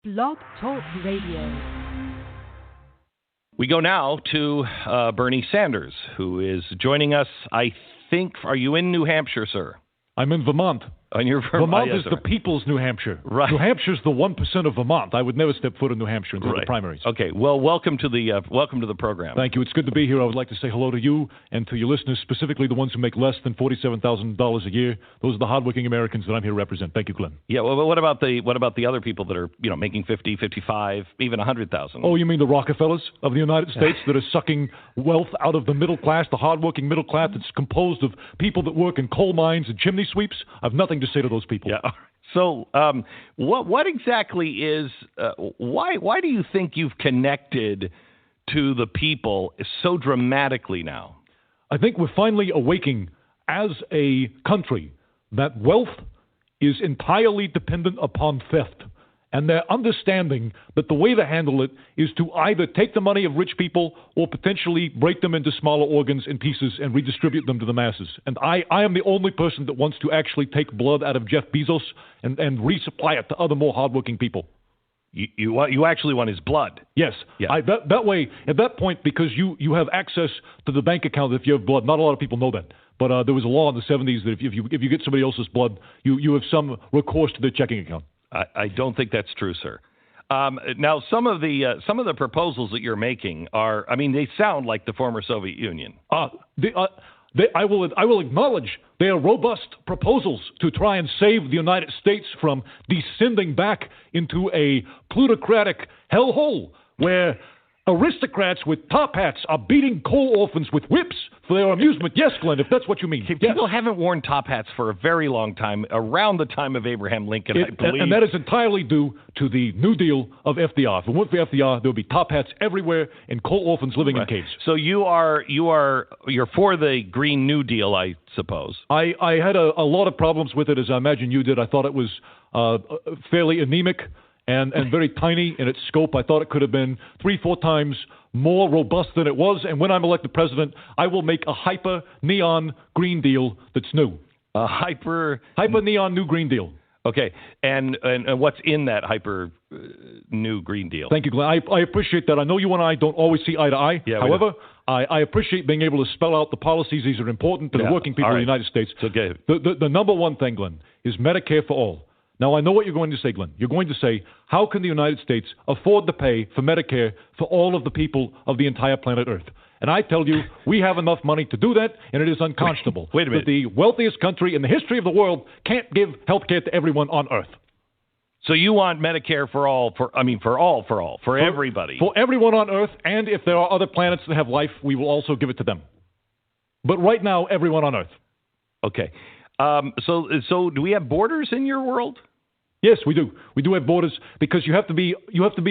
Blog Talk Radio. We go now to Bernie Sanders, who is joining us, I think. Are you in New Hampshire, sir? I'm in Vermont. And you're Vermont is the people's New Hampshire. Right. New Hampshire's the 1% of Vermont. I would never step foot in New Hampshire until the primaries. Okay. Well, welcome to the program. Thank you. It's good to be here. I would like to say hello to you and to your listeners, specifically the ones who make less than $47,000 a year. Those are the hardworking Americans that I'm here to represent. Thank you, Glenn. Yeah. Well, what about the other people that are making 50, 55, even 100,000? Oh, you mean the Rockefellers of the United States that are sucking wealth out of the middle class, the hardworking middle class that's composed of people that work in coal mines and chimney sweeps? I have nothing to say to those people. Yeah. So, what exactly is why do you think you've connected to the people so dramatically now? I think we're finally awaking as a country that wealth is entirely dependent upon theft. And they're understanding that the way to handle it is to either take the money of rich people or potentially break them into smaller organs and pieces and redistribute them to the masses. And I am the only person that wants to actually take blood out of Jeff Bezos and resupply it to other more hardworking people. You actually want his blood? Yes. Yeah. That way, at that point, because you have access to the bank account if you have blood. Not a lot of people know that. But there was a law in the 70s that if you get somebody else's blood, you have some recourse to their checking account. I don't think that's true, sir. Now, some of the proposals that you're making they sound like the former Soviet Union. I will acknowledge they are robust proposals to try and save the United States from descending back into a plutocratic hellhole where aristocrats with top hats are beating coal orphans with whips for their amusement. Yes, Glenn, if that's what you mean. People haven't worn top hats for a very long time, around the time of Abraham Lincoln, I believe. And that is entirely due to the New Deal of FDR. If it weren't for FDR, there would be top hats everywhere and coal orphans living in caves. So you're for the Green New Deal, I suppose. I had a lot of problems with it, as I imagine you did. I thought it was fairly anemic and very tiny in its scope. I thought it could have been 3-4 times more robust than it was. And when I'm elected president, I will make a hyper neon Green Deal that's new. A hyper neon new Green Deal. Okay, and what's in that hyper new Green Deal? Thank you, Glenn. I appreciate that. I know you and I don't always see eye to eye. Yeah, however, I appreciate being able to spell out the policies. These are important to the working people of the United States. It's okay. The number one thing, Glenn, is Medicare for all. Now, I know what you're going to say, Glenn. You're going to say, how can the United States afford to pay for Medicare for all of the people of the entire planet Earth? And I tell you, we have enough money to do that, and it is unconscionable. Wait a minute. That the wealthiest country in the history of the world can't give health care to everyone on Earth. So you want Medicare for all, for everybody. For everyone on Earth, and if there are other planets that have life, we will also give it to them. But right now, everyone on Earth. Okay. So do we have borders in your world? Yes, we do. We do have borders because you have to be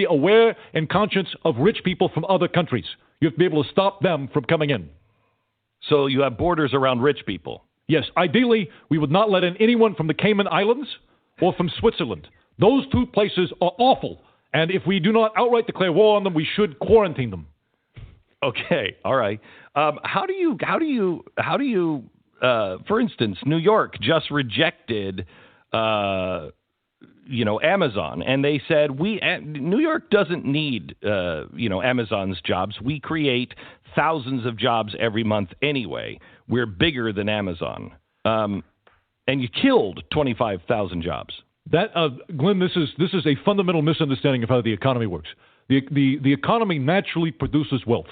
aware and conscious of rich people from other countries. You have to be able to stop them from coming in. So you have borders around rich people? Yes. Ideally, we would not let in anyone from the Cayman Islands or from Switzerland. Those two places are awful. And if we do not outright declare war on them, we should quarantine them. Okay. All right. How do you, for instance, New York just rejected, Amazon, and they said New York doesn't need Amazon's jobs. We create thousands of jobs every month anyway. We're bigger than Amazon, and you killed 25,000 jobs. That Glenn, this is a fundamental misunderstanding of how the economy works. The economy naturally produces wealth.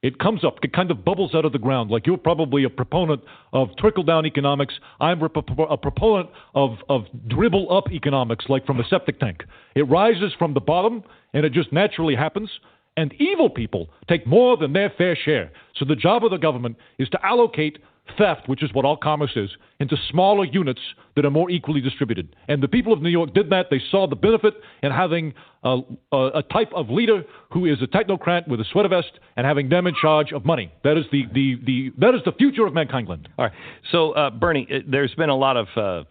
It comes up, it kind of bubbles out of the ground. Like you're probably a proponent of trickle-down economics. I'm a proponent of dribble-up economics, like from a septic tank. It rises from the bottom, and it just naturally happens. And evil people take more than their fair share. So the job of the government is to allocate theft, which is what all commerce is, into smaller units that are more equally distributed. And the people of New York did that. They saw the benefit in having a type of leader who is a technocrat with a sweater vest and having them in charge of money. That is the future of mankind, Glenn. All right. So, Bernie, there's been a lot of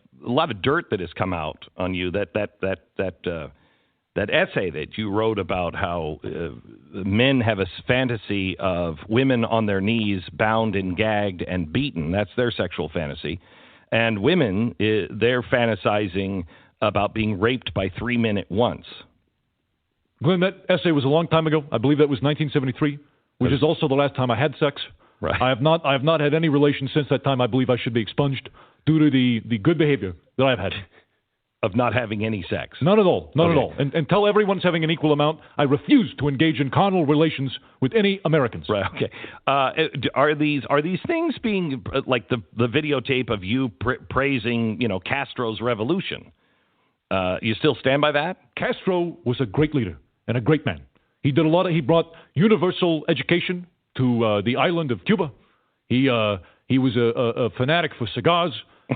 dirt that has come out on you. That essay that you wrote about how men have a fantasy of women on their knees, bound and gagged and beaten. That's their sexual fantasy. And women, they're fantasizing about being raped by 3 men at once. Glenn, that essay was a long time ago. I believe that was 1973, which is also the last time I had sex. Right. I have not had any relations since that time. I believe I should be expunged due to the good behavior that I've had. Of not having any sex. None at all. None Okay. at all. And until everyone's having an equal amount, I refuse to engage in carnal relations with any Americans. Right. Okay. Are these things being like the videotape of you praising Castro's revolution? You still stand by that? Castro was a great leader and a great man. He did a lot. He brought universal education to the island of Cuba. He was a fanatic for cigars.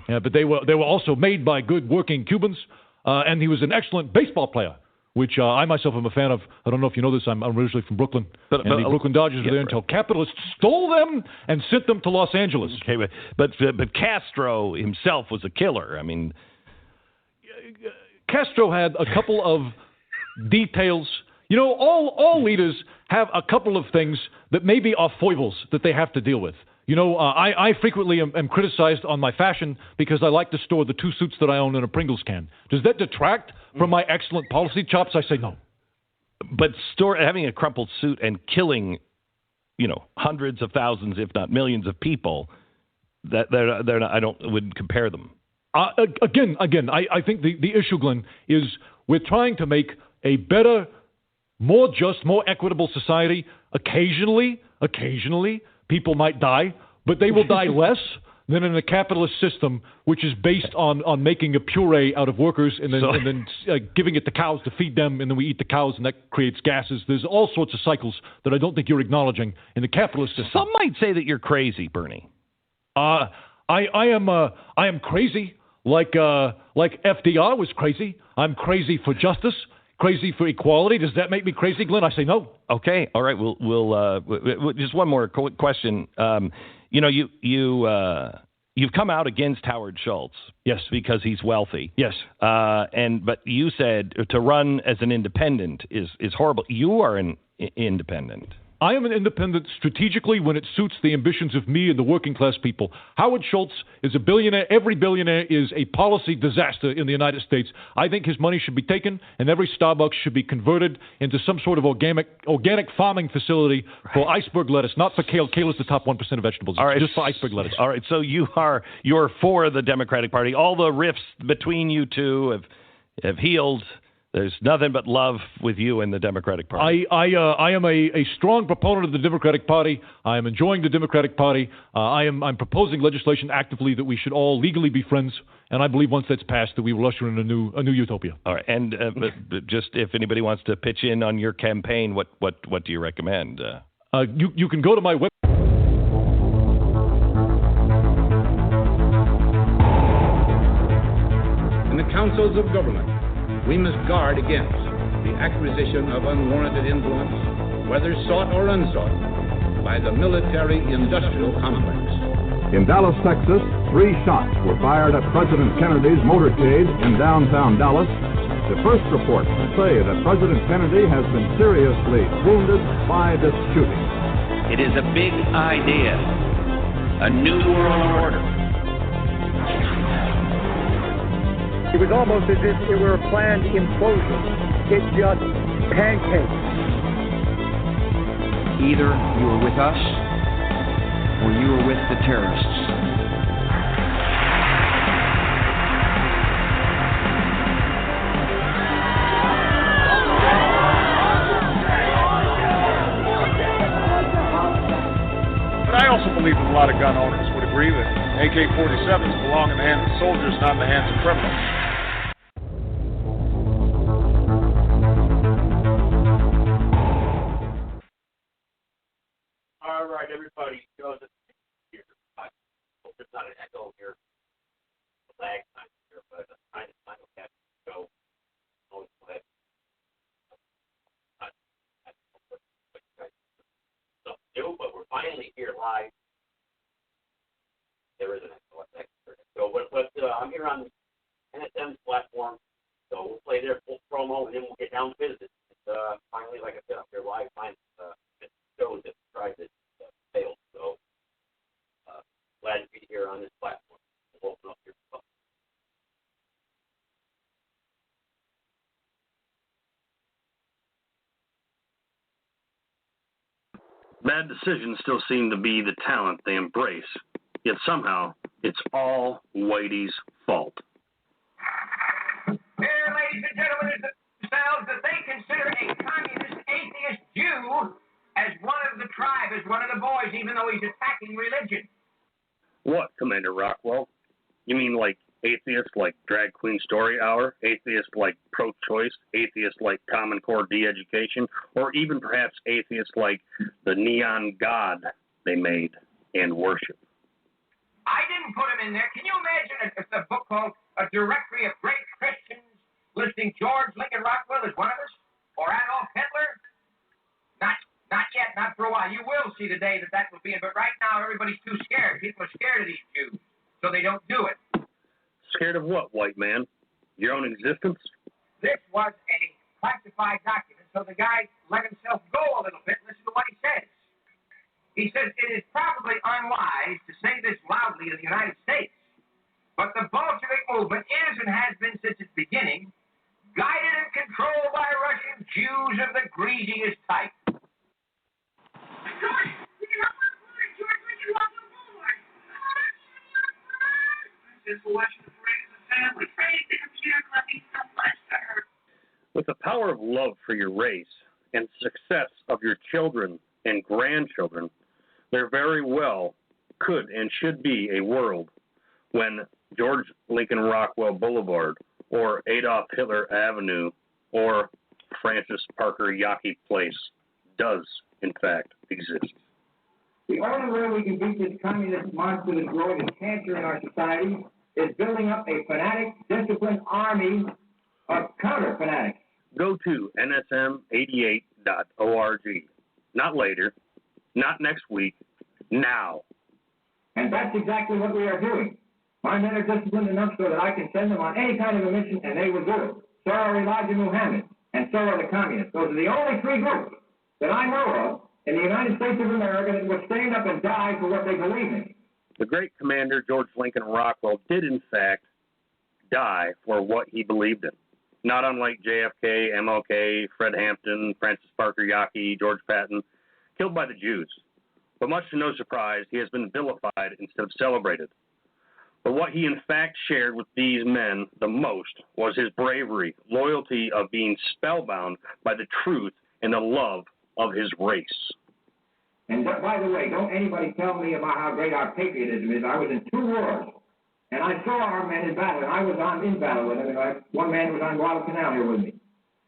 But they were also made by good working Cubans, and he was an excellent baseball player, which I myself am a fan of. I don't know if you know this. I'm originally from Brooklyn, and the Brooklyn Dodgers were there until capitalists stole them and sent them to Los Angeles. Okay, but Castro himself was a killer. I mean, Castro had a couple of details. All leaders have a couple of things that maybe are foibles that they have to deal with. I frequently am criticized on my fashion because I like to store the 2 suits that I own in a Pringles can. Does that detract from my excellent policy chops? I say no. But having a crumpled suit and killing, hundreds of thousands, if not millions of people, that they're not, wouldn't compare them. Again, I think the issue, Glenn, is we're trying to make a better, more just, more equitable society. Occasionally, people might die, but they will die less than in a capitalist system, which is based on making a puree out of workers and then giving it to cows to feed them, and then we eat the cows, and that creates gases. There's all sorts of cycles that I don't think you're acknowledging in the capitalist system. Some might say that you're crazy, Bernie. I am crazy, like FDR was crazy. I'm crazy for justice. Crazy for equality. Does that make me crazy, Glenn? I say no. Okay. All right. We'll just one more question. You've come out against Howard Schultz. Yes. Because he's wealthy. Yes. But you said to run as an independent is horrible. You are an independent. I am an independent strategically when it suits the ambitions of me and the working class people. Howard Schultz is a billionaire. Every billionaire is a policy disaster in the United States. I think his money should be taken, and every Starbucks should be converted into some sort of organic farming facility for iceberg lettuce, not for kale. Kale is the top 1% of vegetables. All right. Just for iceberg lettuce. All right. So you're for the Democratic Party. All the rifts between you two have healed. There's nothing but love with you and the Democratic Party. I am a strong proponent of the Democratic Party. I am enjoying the Democratic Party. I'm proposing legislation actively that we should all legally be friends, and I believe once that's passed that we will usher in a new utopia. All right, and but just if anybody wants to pitch in on your campaign, what do you recommend? You can go to my website. In the councils of government, we must guard against the acquisition of unwarranted influence, whether sought or unsought, by the military-industrial complex. In Dallas, Texas, 3 shots were fired at President Kennedy's motorcade in downtown Dallas. The first reports say that President Kennedy has been seriously wounded by this shooting. It is a big idea, a new world order. It was almost as if it were a planned implosion. It just pancaked. Either you were with us or you were with the terrorists. But I also believe that a lot of gun owners would agree that AK-47s belong in the hands of soldiers, not in the hands of criminals. All right, everybody, Joseph here. I hope there's not an echo here. A lag time here, but I'm trying to simulcast the show. But we're finally here live. There is an echo. So I'm here on NSM's platform. So we'll play their full promo, and then we'll get down to business. Finally, like I said, I'm here live. It shows that tried to fail. So glad to be here on this platform. We'll open up your phone. Bad decisions still seem to be the talent they embrace, yet somehow it's all Whitey's fault. Here, ladies and gentlemen, is themselves that they consider a communist atheist Jew as one of the tribe, as one of the boys, even though he's attacking religion. What, Commander Rockwell? You mean like atheists like Drag Queen Story Hour, atheists like pro-choice, atheists like Common Core de-education, or even perhaps atheists like the neon god they made and worship? I didn't put him in there. Can you imagine a book called A Directory of Great Christians listing George Lincoln Rockwell as one of us? Or Adolf Hitler? Not yet, not for a while. You will see the day that will be in, but right now everybody's too scared. People are scared of these Jews, so they don't do it. Scared of what, white man? Your own existence? This was a classified document, so the guy let himself go a little bit. Listen to what he says. He says, it is probably unwise to say this loudly in the United States, but the Bolshevik movement is and has been since its beginning guided and controlled by Russian Jews of the greasiest type. George, we can help our board. George Lincoln Rockwell Boulevard. Just watching the parade as a family. Praise the computer club means so much to her. With the power of love for your race and success of your children and grandchildren, there very well could and should be a world when George Lincoln Rockwell Boulevard or Adolf Hitler Avenue or Francis Parker Yockey Place does, in fact, exist. The only way we can beat this communist monster that's growing as cancer in our society is building up a fanatic, disciplined army of counter-fanatics. Go to nsm88.org. Not later, not next week, now. And that's exactly what we are doing. My men are disciplined enough so that I can send them on any kind of a mission, and they will do it. So are Elijah Muhammad, and so are the communists. Those are the only three groups that I know of in the United States of America that will stand up and die for what they believe in. The great commander George Lincoln Rockwell did, in fact, die for what he believed in. Not unlike JFK, MLK, Fred Hampton, Francis Parker Yockey, George Patton, killed by the Jews. But much to no surprise, he has been vilified instead of celebrated. But what he in fact shared with these men the most was his bravery, loyalty of being spellbound by the truth and the love of his race. And by the way, don't anybody tell me about how great our patriotism is. I was in 2 wars, and I saw our men in battle, and I was in battle with them, and one man was on Guadalcanal here with me.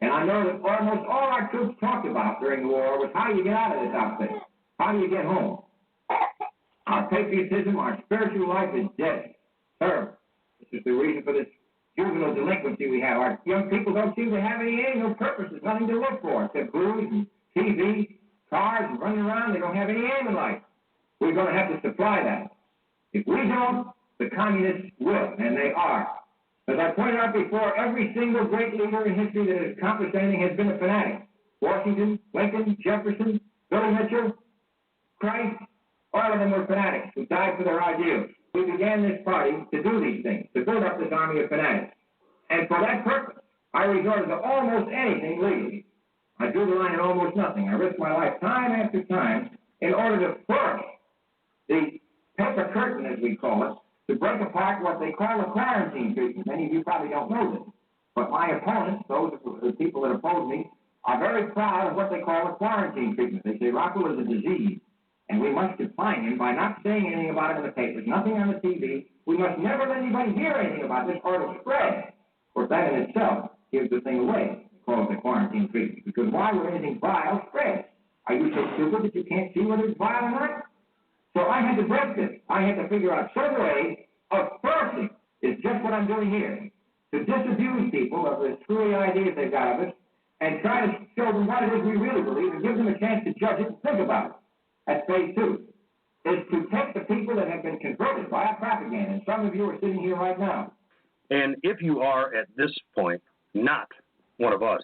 And I know that almost all our troops talked about during the war was how do you get out of this outfit? How do you get home? Our patriotism, our spiritual life is dead. Terrible. This is the reason for this juvenile delinquency we have. Our young people don't seem to have any aim, no purpose. There's nothing to live for except booze and TV, cars, and running around. They don't have any aim in life. We're going to have to supply that. If we don't, the communists will, and they are. As I pointed out before, every single great leader in history that has accomplished anything has been a fanatic. Washington, Lincoln, Jefferson, Billy Mitchell, Christ, all of them were fanatics who died for their ideals. We began this party to do these things, to build up this army of fanatics. And for that purpose, I resorted to almost anything legally. I drew the line at almost nothing. I risked my life time after time in order to force the paper curtain, as we call it, to break apart what they call a quarantine treatment. Many of you probably don't know this. But my opponents, those the people that oppose me, are very proud of what they call a quarantine treatment. They say Rockwell is a disease, and we must define him by not saying anything about it in the papers, nothing on the TV. We must never let anybody hear anything about this or to spread. Of course, that in itself gives the thing away. They call it the quarantine treatment. Because why would anything vile spread? Are you so stupid that you can't see whether it's vile or not? So I had to break this. I had to figure out some way of forcing. It's just what I'm doing here. To disabuse people of the screwy ideas they've got of us and try to show them what it is we really believe and give them a chance to judge it and think about it. That's phase 2, is to take the people that have been converted by our propaganda, and some of you are sitting here right now. And if you are, at this point, not one of us,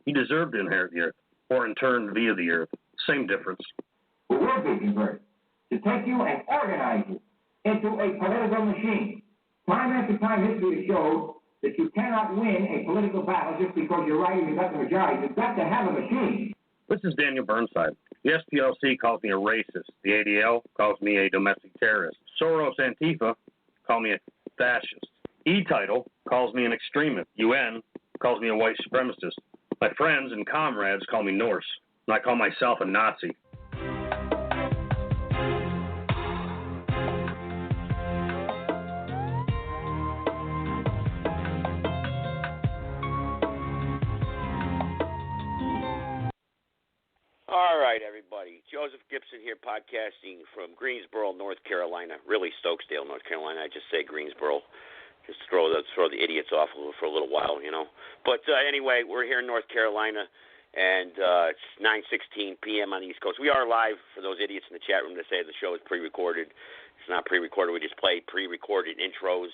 you deserve to inherit the earth, or in turn via the earth. Same difference. We will be converted. To take you and organize you into a political machine. Time after time, history has showed that you cannot win a political battle just because you're right and you've got the majority. You've got to have a machine. This is Daniel Burnside. The SPLC calls me a racist. The ADL calls me a domestic terrorist. Soros Antifa call me a fascist. E-Title calls me an extremist. UN calls me a white supremacist. My friends and comrades call me Norse. And I call myself a Nazi. All right, everybody. Joseph Gibson here, podcasting from Greensboro, North Carolina. Really, Stokesdale, North Carolina. I just say Greensboro. Just throw the idiots off for a little while, you know. But anyway, we're here in North Carolina, and it's 9:16 p.m. on the East Coast. We are live for those idiots in the chat room that say the show is pre-recorded. It's not pre-recorded. We just play pre-recorded intros,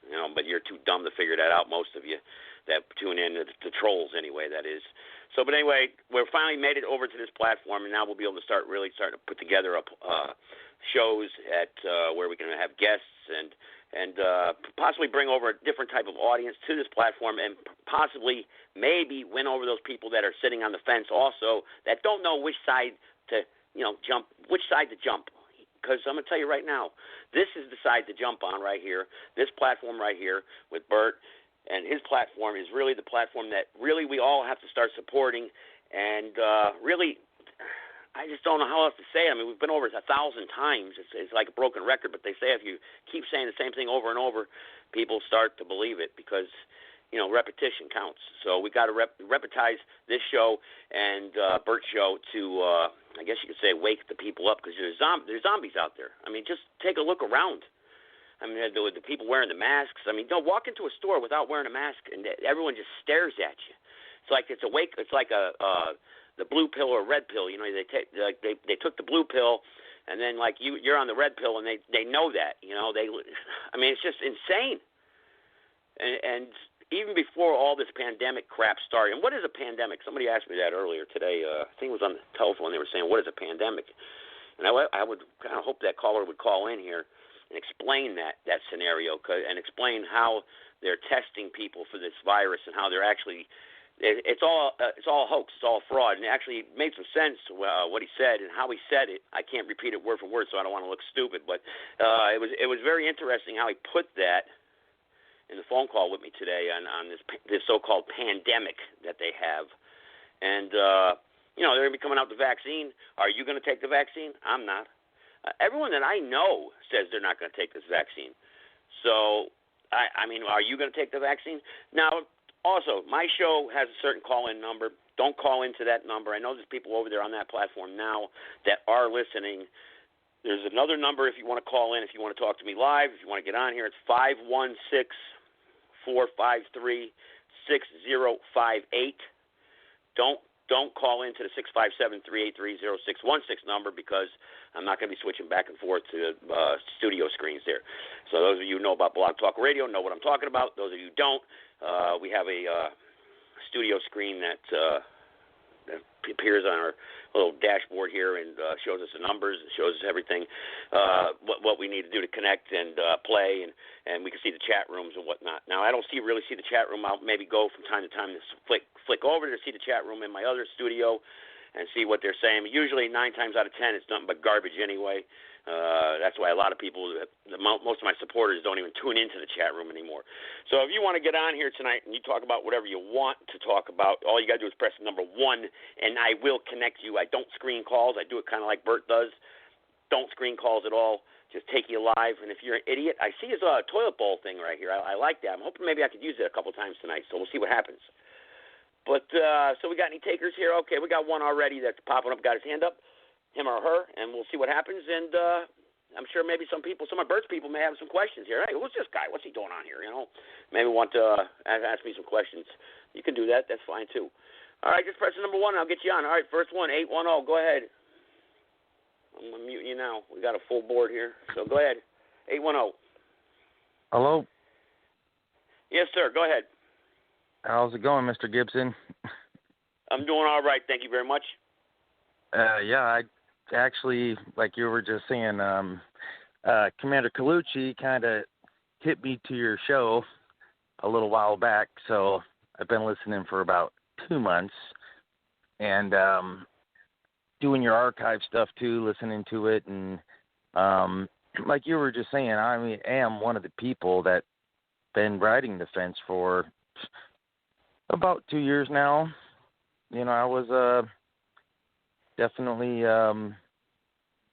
you know. But you're too dumb to figure that out, most of you that tune in, the trolls anyway, that is. So, but anyway, we're finally made it over to this platform, and now we'll be able to start to put together shows at where we can have guests and possibly bring over a different type of audience to this platform, and possibly maybe win over those people that are sitting on the fence also that don't know which side to jump. Because I'm going to tell you right now, this is the side to jump on right here. This platform right here with Bert. And his platform is really the platform that really we all have to start supporting. And really, I just don't know how else to say it. I mean, we've been over it 1,000 times. It's like a broken record. But they say if you keep saying the same thing over and over, people start to believe it because, repetition counts. So we got to repetize this show and Bert's show to, I guess you could say, wake the people up because there's zombies out there. I mean, just take a look around. I mean, the people wearing the masks. I mean, don't walk into a store without wearing a mask, and everyone just stares at you. It's like it's like the blue pill or red pill. You know, they took the blue pill, and then like you're on the red pill, and they know that. You know, I mean, it's just insane. And even before all this pandemic crap started, and what is a pandemic? Somebody asked me that earlier today. I think it was on the telephone. They were saying, "What is a pandemic?" And I would kind of hope that caller would call in here and explain that scenario and explain how they're testing people for this virus and how they're actually it's all a hoax, it's all fraud. And it actually made some sense what he said and how he said it. I can't repeat it word for word, so I don't want to look stupid, but it was very interesting how he put that in the phone call with me today on this so-called pandemic that they have. And they're going to be coming out with the vaccine. Are you going to take the vaccine? I'm not. Everyone that I know says they're not going to take this vaccine. So, I mean, are you going to take the vaccine? Now, also, my show has a certain call-in number. Don't call into that number. I know there's people over there on that platform now that are listening. There's another number if you want to call in, if you want to talk to me live, if you want to get on here. It's 516-453-6058. Don't call into the 657-383-0616 number because I'm not going to be switching back and forth to studio screens there. So those of you who know about Blog Talk Radio know what I'm talking about. Those of you who don't, we have a studio screen that appears on our little dashboard here and shows us the numbers, shows us everything, what we need to do to connect and play, and we can see the chat rooms and whatnot. Now, I don't really see the chat room. I'll maybe go from time to time to flick over to see the chat room in my other studio and see what they're saying. Usually 9 times out of 10, it's nothing but garbage anyway. That's why a lot of people, most of my supporters, don't even tune into the chat room anymore. So if you want to get on here tonight and you talk about whatever you want to talk about, all you got to do is press number 1, and I will connect you. I don't screen calls. I do it kind of like Bert does. Don't screen calls at all. Just take you live. And if you're an idiot, I see his toilet bowl thing right here. I like that. I'm hoping maybe I could use it a couple times tonight, so we'll see what happens. But so we got any takers here? Okay, we got one already that's popping up, got his hand up, him or her, and we'll see what happens. And I'm sure maybe some of Bert's people may have some questions here. Hey, who's this guy? What's he doing on here? Maybe want to ask me some questions. You can do that. That's fine, too. All right, just press number 1, and I'll get you on. All right, first one, 810. Go ahead. I'm going to mute you now. We got a full board here, so go ahead. 810. Hello? Yes, sir. Go ahead. How's it going, Mr. Gibson? I'm doing all right. Thank you very much. Yeah, I actually, like you were just saying, Commander Colucci kind of hit me to your show a little while back, so I've been listening for about 2 months, and doing your archive stuff too, listening to it, and like you were just saying, I am one of the people that been riding the fence for about 2 years now. I was definitely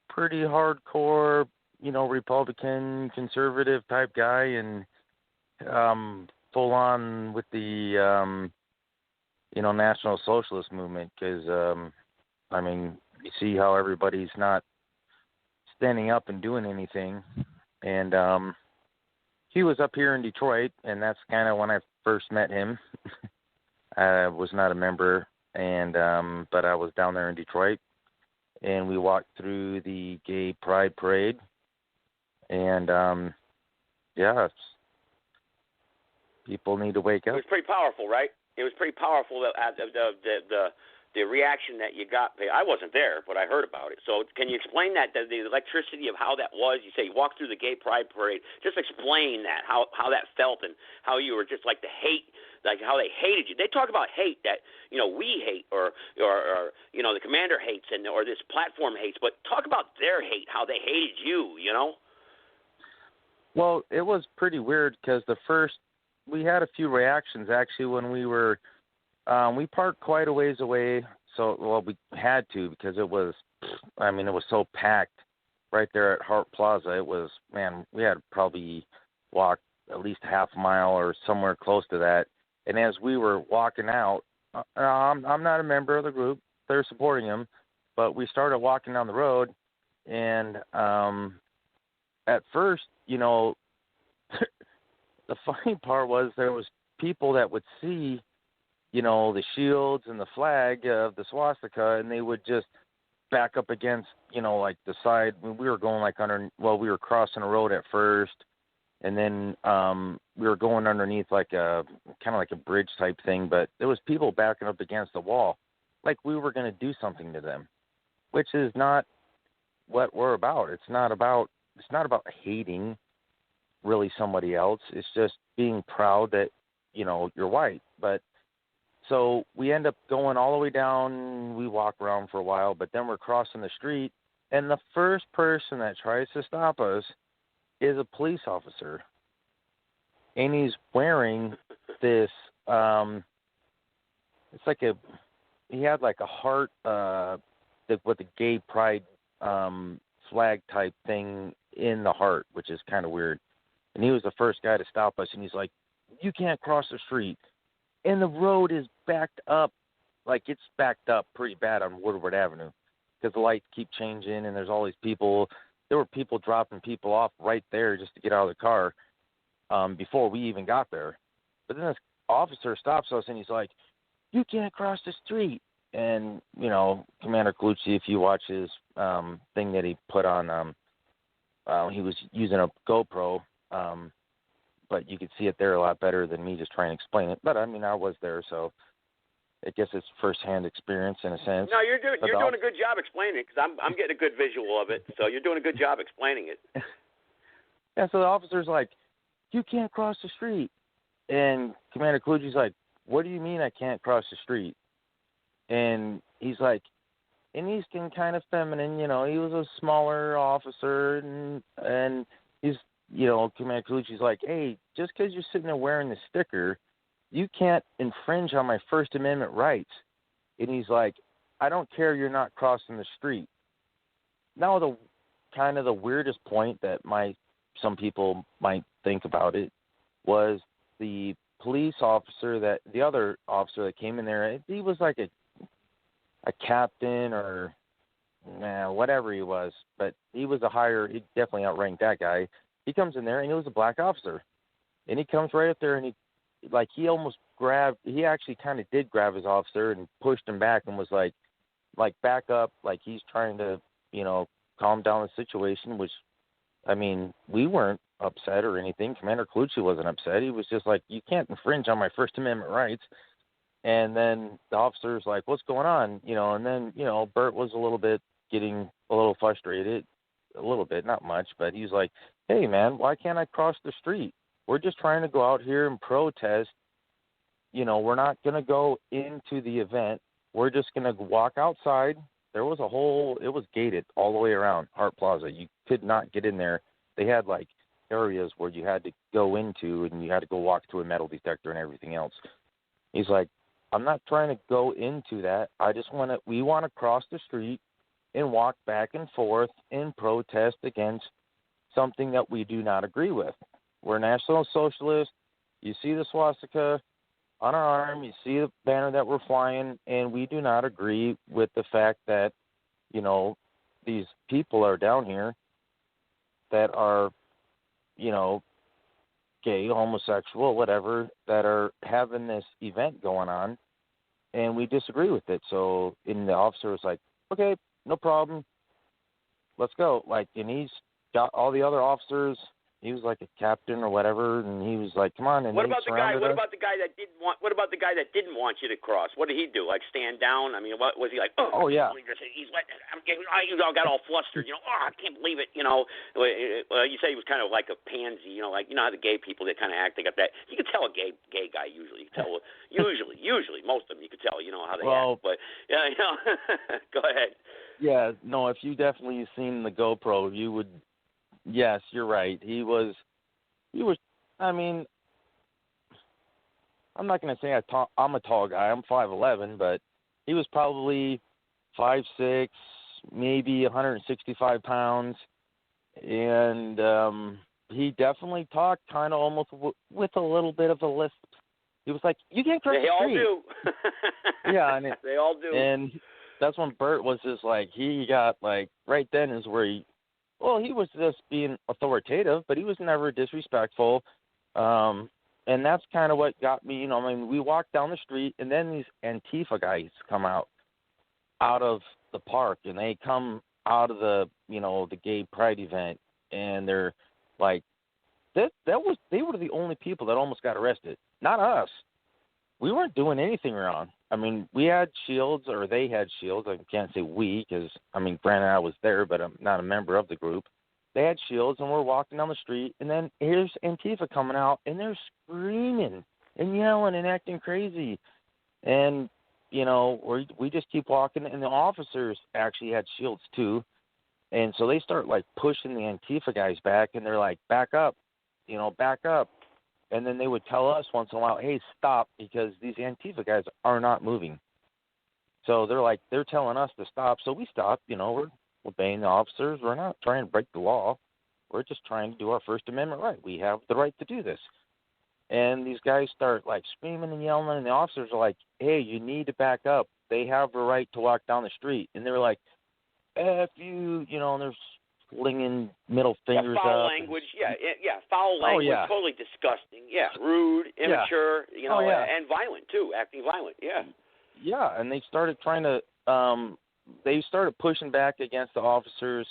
pretty hardcore, Republican, conservative type guy, and full on with the National Socialist movement, because you see how everybody's not standing up and doing anything. And he was up here in Detroit, and that's kind of when I first met him. I was not a member, and but I was down there in Detroit, and we walked through the Gay Pride Parade, and people need to wake up. It was pretty powerful, right? It was pretty powerful, the reaction that you got. I wasn't there, but I heard about it. So can you explain that, the electricity of how that was? You say you walked through the Gay Pride Parade. Just explain that, how that felt, and how you were just like the hate, like how they hated you. They talk about hate that, we hate, or the commander hates, or this platform hates, but talk about their hate, how they hated you, Well, it was pretty weird because we had a few reactions actually when we were, we parked quite a ways away. We had to, because it was so packed right there at Hart Plaza. It was, we had probably walked at least half a mile or somewhere close to that. And as we were walking out, I'm not a member of the group. They're supporting him. But we started walking down the road, and at first, the funny part was there was people that would see, the shields and the flag of the swastika, and they would just back up against, like the side. We were going we were crossing a road at first, and then we were going underneath like a bridge type thing, but there was people backing up against the wall, like we were going to do something to them, which is not what we're about. It's not about hating really somebody else. It's just being proud that, you're white. But so we end up going all the way down. We walk around for a while, but then we're crossing the street, and the first person that tries to stop us is a police officer. And he's wearing this, it's like he had like a heart, with the gay pride flag type thing in the heart, which is kind of weird. And he was the first guy to stop us, and he's like, "You can't cross the street." And the road is backed up, like it's backed up pretty bad on Woodward Avenue, because the lights keep changing, and there's all these people. There were people dropping people off right there just to get out of the car before we even got there. But then this officer stops us, and he's like, "You can't cross the street." And, Commander Colucci, if you watch his thing that he put on, he was using a GoPro, but you could see it there a lot better than me just trying to explain it. But, I was there, so I guess it's firsthand experience in a sense. No, you're doing a good job explaining it, because I'm getting a good visual of it. So you're doing a good job explaining it. Yeah, so the officer's like, "You can't cross the street." And Commander Colucci's like, "What do you mean I can't cross the street?" And he's like, and he's kind of feminine, he was a smaller officer, and he's, Commander Colucci's like, "Hey, just because you're sitting there wearing the sticker, you can't infringe on my First Amendment rights." And he's like, "I don't care, you're not crossing the street." Now, the weirdest point that some people might think about it was the police officer, the other officer that came in there. He was like a captain or whatever he was, but he definitely outranked that guy. He comes in there, and he was a black officer, and he comes right up there, and he actually kind of did grab his officer and pushed him back and was like back up, like he's trying to, calm down the situation, which, we weren't upset or anything. Commander Colucci wasn't upset. He was just like, "You can't infringe on my First Amendment rights." And then the officer's like, "What's going on?" And then, Bert was getting a little frustrated, a little bit, not much, but he's like, "Hey man, why can't I cross the street? We're just trying to go out here and protest. We're not going to go into the event. We're just going to walk outside there was it was gated all the way around Hart Plaza. You could not get in there. They had like areas where you had to go into and you had to go walk through a metal detector and everything else. He's like, I'm not trying to go into that. We want to cross the street and walk back and forth and protest against something that we do not agree with. We're National Socialists. You see the swastika on our arm. You see the banner that we're flying, and we do not agree with the fact that, these people are down here that are, gay, homosexual, whatever, that are having this event going on, and we disagree with it. So, and the officer was like, okay, no problem. Let's go. And he's got all the other officers. He was like a captain or whatever, and he was like, "Come on!" And what about the guy? What us. about the guy that didn't want? What about the guy that didn't want you to cross? What did he do? Like stand down? I mean, what was he like? Oh yeah. He's like, he got all flustered. I can't believe it. You say he was kind of like a pansy. How the gay people they kind of act. They got that. You can tell a gay guy usually. You can tell usually most of them you can tell. How they act. But yeah, go ahead. Yeah, no. If you definitely seen the GoPro, you would. Yes, you're right. He was. I mean, I'm not going to say I'm a tall guy. I'm 5'11", but he was probably 5'6", maybe 165 pounds, and he definitely talked kind of almost with a little bit of a lisp. He was like, "You can't cross the street." They all do. Yeah, and they all do. And that's when Bert was just like, he got like right then is where he. Well, he was just being authoritative, but he was never disrespectful. And that's kind of what got me, we walked down the street, and then these Antifa guys come out of the park, and they come out of the, the gay pride event, and they're like, they were the only people that almost got arrested, not us. We weren't doing anything wrong. I mean, we had shields, or they had shields. I can't say we because, granted I was there, but I'm not a member of the group. They had shields, and we're walking down the street, and then here's Antifa coming out, and they're screaming and yelling and acting crazy. And, we just keep walking, and the officers actually had shields too. And so they start, pushing the Antifa guys back, and they're like, back up, back up. And then they would tell us once in a while, hey, stop, because these Antifa guys are not moving. So they're telling us to stop. So we stopped. We're obeying the officers. We're not trying to break the law. We're just trying to do our First Amendment right. We have the right to do this. And these guys start, screaming and yelling, and the officers are like, hey, you need to back up. They have the right to walk down the street. And they're like, F you, and they're flinging middle fingers up. Foul language, foul language, totally disgusting. Yeah, rude, immature, and violent too, acting violent. Yeah. Yeah, and they started trying to, they started pushing back against the officers,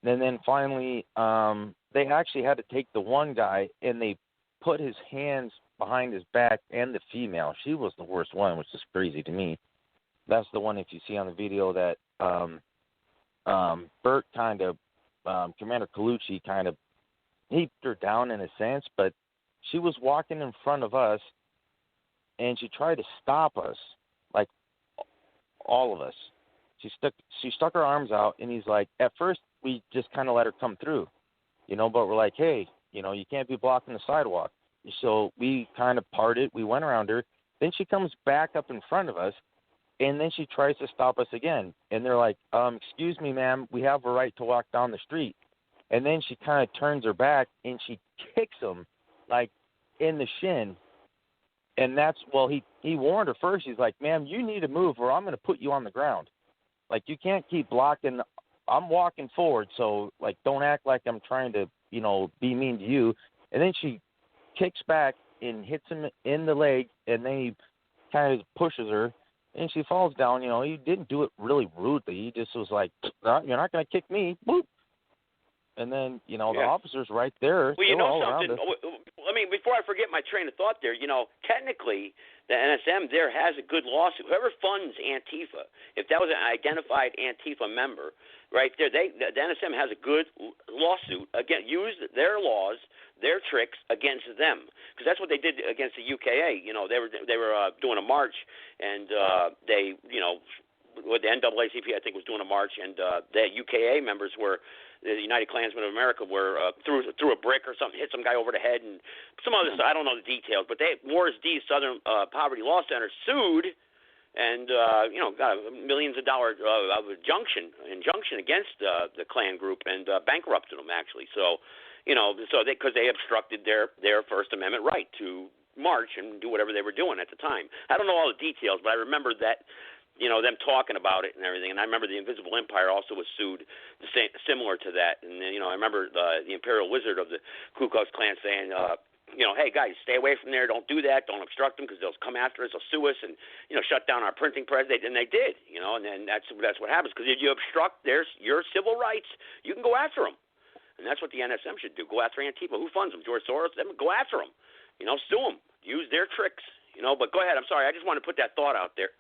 and then finally, they actually had to take the one guy, and they put his hands behind his back, and the female. She was the worst one, which is crazy to me. That's the one, if you see on the video, that Bert kind of, Commander Colucci kind of heaped her down in a sense, but she was walking in front of us, and she tried to stop us, all of us. She stuck her arms out, and he's like, at first we just kind of let her come through, but we're like, hey, you can't be blocking the sidewalk. So we kind of parted. We went around her. Then she comes back up in front of us, and then she tries to stop us again. And they're like, excuse me, ma'am, we have a right to walk down the street. And then she kind of turns her back, and she kicks him, in the shin. And that's, he warned her first. He's like, ma'am, you need to move or I'm going to put you on the ground. You can't keep blocking. I'm walking forward, so, don't act like I'm trying to, be mean to you. And then she kicks back and hits him in the leg, and then he kind of pushes her. And she falls down. He didn't do it really rudely. He just was like, you're not going to kick me. Boop. And then, the officers right there. Well, you know something. Before I forget my train of thought there, technically the NSM there has a good lawsuit. Whoever funds Antifa, if that was an identified Antifa member, right there, the NSM has a good lawsuit use their laws, their tricks against them, because that's what they did against the UKA. They were doing a march, and they what the NAACP I think was doing a march, and the UKA members were. The United Klansmen of America were threw a brick or something, hit some guy over the head, and some other stuff. I don't know the details, but Morris D. Southern Poverty Law Center sued, and got millions of dollars of injunction against the Klan group and bankrupted them actually. So, because they obstructed their First Amendment right to march and do whatever they were doing at the time. I don't know all the details, but I remember that. Them talking about it and everything. And I remember the Invisible Empire also was sued similar to that. And, I remember the Imperial Wizard of the Ku Klux Klan saying, hey, guys, stay away from there. Don't do that. Don't obstruct them because they'll come after us. They'll sue us and, shut down our printing press. And they did, and then that's what happens. Because if you obstruct your civil rights, you can go after them. And that's what the NSM should do. Go after Antifa. Who funds them? George Soros? Them. Go after them. Sue them. Use their tricks. But go ahead. I'm sorry. I just want to put that thought out there.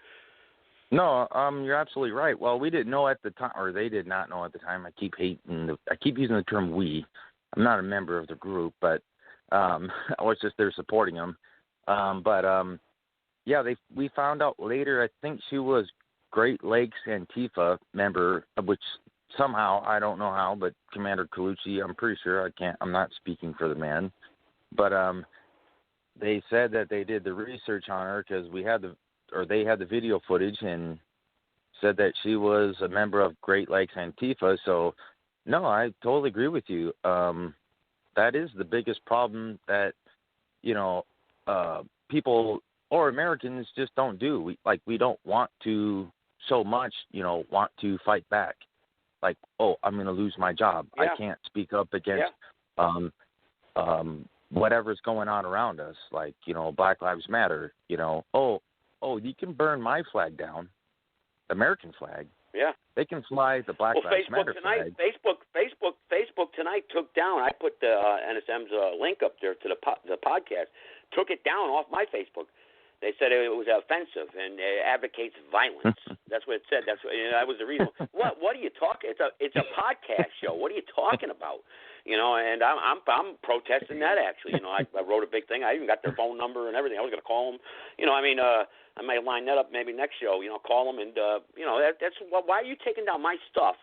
No, you're absolutely right. Well, we didn't know at the time, or they did not know at the time. I keep using the term we. I'm not a member of the group, but I was just there supporting them. We found out later. I think she was Great Lakes Antifa member, which somehow I don't know how, but Commander Colucci, I'm pretty sure I'm not speaking for the man, but they said that they did the research on her because they had the video footage and said that she was a member of Great Lakes Antifa. So, no, I totally agree with you. That is the biggest problem that, people or Americans just don't do. We don't want to so much, want to fight back. Like, oh, I'm going to lose my job. Yeah. I can't speak up against whatever's going on around us. Like, Black Lives Matter, Oh, you can burn my flag down, the American flag. Yeah. They can fly the Black Lives Matter flag. Facebook tonight took down. I put the NSM's link up there to the podcast. Took it down off my Facebook. They said it was offensive and it advocates violence. That's what it said. That was the reason. What are you talking? It's a podcast show. What are you talking about? And I'm protesting that actually. I wrote a big thing. I even got their phone number and everything. I was going to call them. I might line that up maybe next show. Call them and that's why are you taking down my stuff?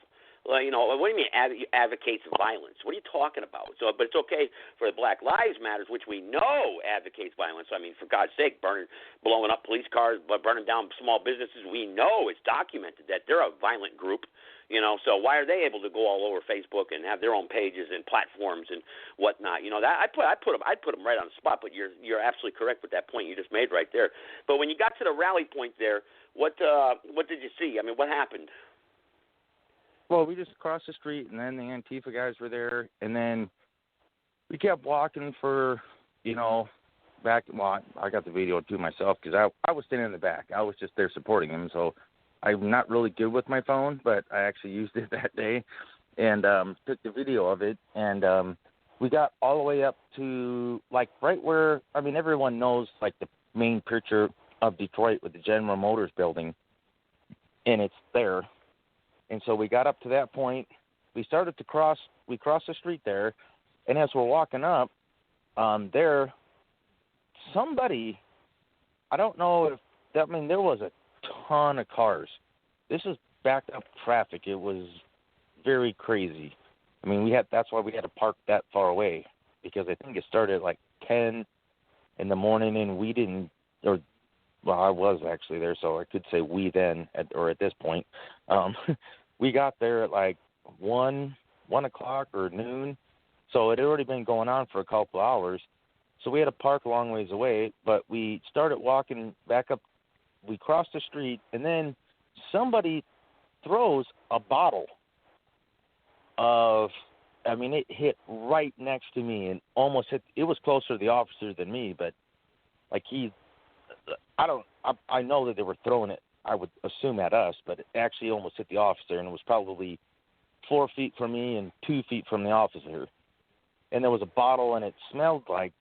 Well, what do you mean advocates violence? What are you talking about? So, but it's okay for the Black Lives Matters, which we know advocates violence. I mean, for God's sake, blowing up police cars, burning down small businesses. We know it's documented that they're a violent group. So why are they able to go all over Facebook and have their own pages and platforms and whatnot? That I'd put them right on the spot. But you're absolutely correct with that point you just made right there. But when you got to the rally point there, what did you see? I mean, what happened? Well, we just crossed the street, and then the Antifa guys were there, and then we kept walking for, back. Well, I got the video too myself because I was standing in the back. I was just there supporting them, so I'm not really good with my phone, but I actually used it that day and took the video of it, and we got all the way up to, right where, everyone knows, the main picture of Detroit with the General Motors building, and it's there. And so we got up to that point. We started to crossed the street there, and as we're walking up, somebody, I don't know if, there was a ton of cars. This is backed up traffic. It was very crazy. That's why we had to park that far away, because I think it started at 10 in the morning, and we didn't, I was actually there, so I could say we then, at this point. We got there at 1 o'clock or noon, so it had already been going on for a couple of hours. So we had to park a long ways away, but we started walking back up. We crossed the street, and then somebody throws a bottle it hit right next to me and almost hit. It was closer to the officer than me, but I know that they were throwing it, I would assume, at us, but it actually almost hit the officer, and it was probably 4 feet from me and 2 feet from the officer. And there was a bottle, and it smelled like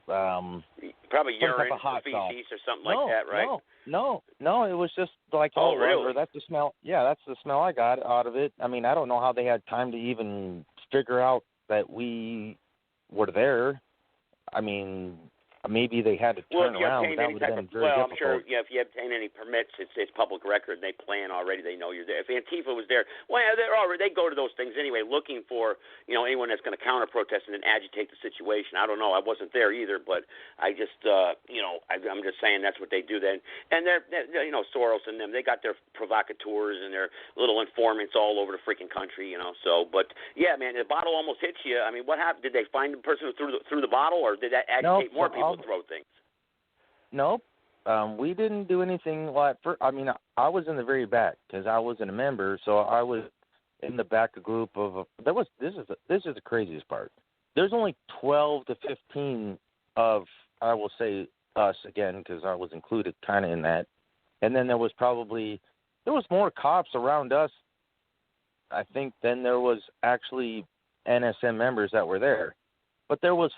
probably urine, feces, or something like that, right? No, it was just like, really? That's the smell. Yeah, that's the smell I got out of it. I don't know how they had time to even figure out that we were there. maybe they had to turn around, but that would have been very difficult. I'm sure, if you obtain any permits, it's public record. They plan already. They know you're there. If Antifa was there, they go to those things anyway, looking for anyone that's going to counter protest and then agitate the situation. I don't know. I wasn't there either, but I just I'm just saying that's what they do then. And they're Soros and them. They got their provocateurs and their little informants all over the freaking country. So, but yeah, man, the bottle almost hits you. I mean, what happened? Did they find the person who threw the bottle, or did that agitate more people to throw things? Nope. We didn't do anything like. I was in the very back because I wasn't a member, so I was in the back a group of. This is the craziest part. There's only 12 to 15 of, I will say, us again because I was included kind of in that, and then there was more cops around us, I think, than there was actually NSM members that were there. But there was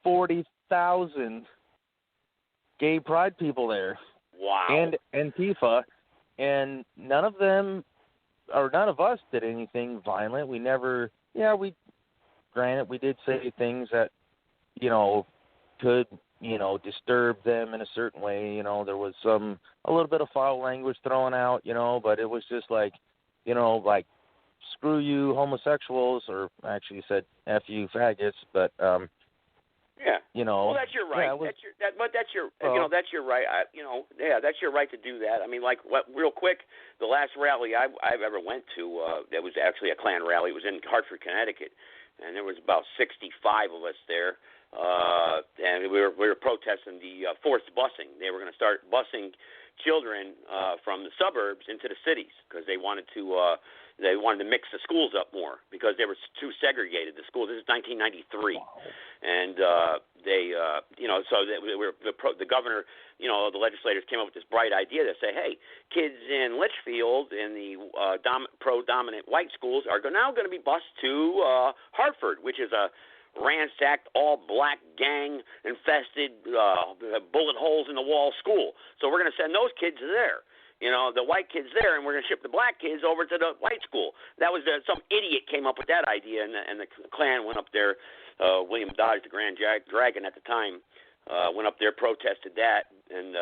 40,000 gay pride people there. Wow. And Antifa, and none of us did anything violent. We never, granted, we did say things that, could, disturb them in a certain way. There was a little bit of foul language thrown out, but it was just like, screw you homosexuals, or actually said F you faggots, but yeah. Well, that's your right. That's your right. That's your right to do that. I mean, real quick, the last rally I've ever went to, that was actually a Klan rally. It was in Hartford, Connecticut, and there was about 65 of us there, and we were protesting the forced busing. They were going to start busing children from the suburbs into the cities because they wanted to mix the schools up more because they were too segregated. The schools. This is 1993, and the governor, the legislators came up with this bright idea to say, hey, kids in Litchfield in the pro-dominant white schools are now going to be bused to Hartford, which is a ransacked, all-black, gang-infested, bullet holes in the wall school. So we're going to send those kids there. The white kids there, and we're going to ship the black kids over to the white school. That was some idiot came up with that idea, and the Klan went up there. William Dodge, the Grand Dragon at the time, went up there, protested that, and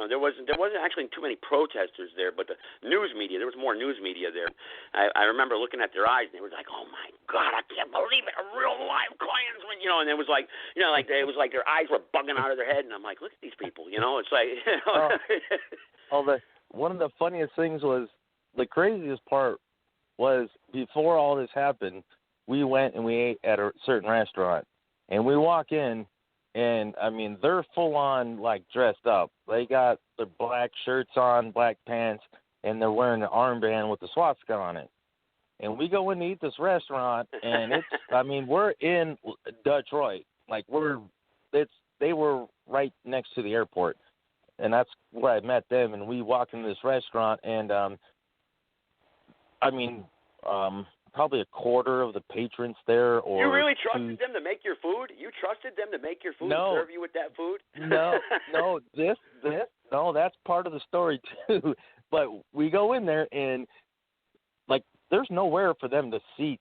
there wasn't actually too many protesters there, but the news media, there was more news media there. I remember looking at their eyes, and they were like, "Oh my God, I can't believe it, a real live Klansman," and it was like, it was like their eyes were bugging out of their head, and I'm like, look at these people, it's like, one of the funniest things was, the craziest part was, before all this happened, we went and we ate at a certain restaurant, and we walk in, and I mean, they're full on dressed up. They got their black shirts on, black pants, and they're wearing an armband with the swastika on it. And we go in to eat this restaurant, and we're in Detroit. They were right next to the airport. And that's where I met them, and we walk into this restaurant, and probably a quarter of the patrons there. Or you really trusted them to make your food? You trusted them to make your food and serve you with that food? No, that's part of the story too. But we go in there, and there's nowhere for them to seat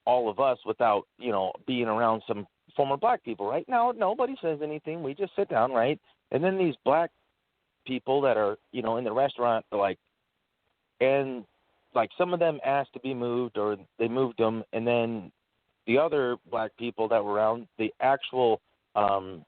all of us without being around some former black people. Right now, nobody says anything. We just sit down, right? And then these black people that are, in the restaurant, some of them asked to be moved, or they moved them, and then the other black people that were around, the actual the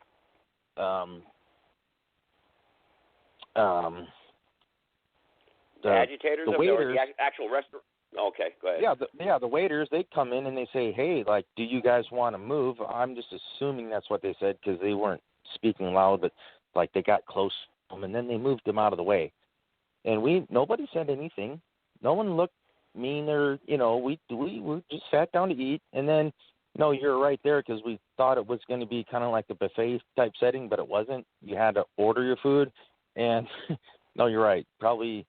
agitators, the waiters, or the actual restaurant. Okay, go ahead. The waiters, they come in and they say, hey, do you guys want to move? I'm just assuming that's what they said because they weren't speaking loud, but they got close to them, and then they moved them out of the way. And nobody said anything. No one looked mean, or we just sat down to eat, and then you're right there because we thought it was going to be kind of like a buffet type setting, but it wasn't. You had to order your food, and no, you're right. Probably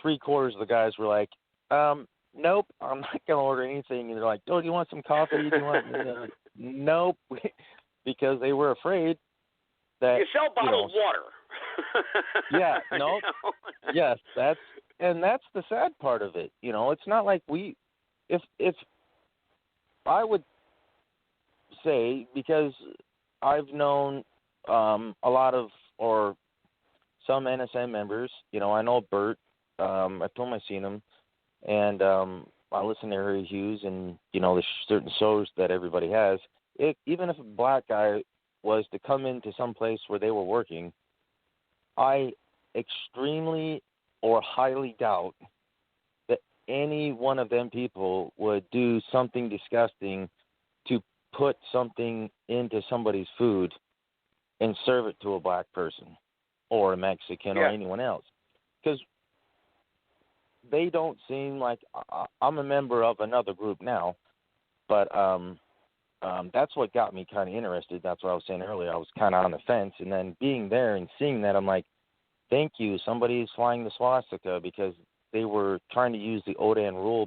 3/4 of the guys were like, nope, I'm not going to order anything. And they're like, oh, do you want some coffee? Do you want? Nope, because they were afraid that you sell bottled water. Yeah, no, yes, that's the sad part of it. It's not like if I would say, because I've known a lot of, or some NSM members, I know Bert, I've told him I've seen him, and I listen to Harry Hughes and, the certain shows that everybody has. Even if a black guy was to come into some place where they were working, I extremely or highly doubt that any one of them people would do something disgusting to put something into somebody's food and serve it to a black person or a Mexican or anyone else. Because they don't seem like I'm a member of another group now, but that's what got me kind of interested. That's what I was saying earlier. I was kind of on the fence, and then being there and seeing that, I'm like, thank you, somebody's flying the swastika, because they were trying to use the Odan rule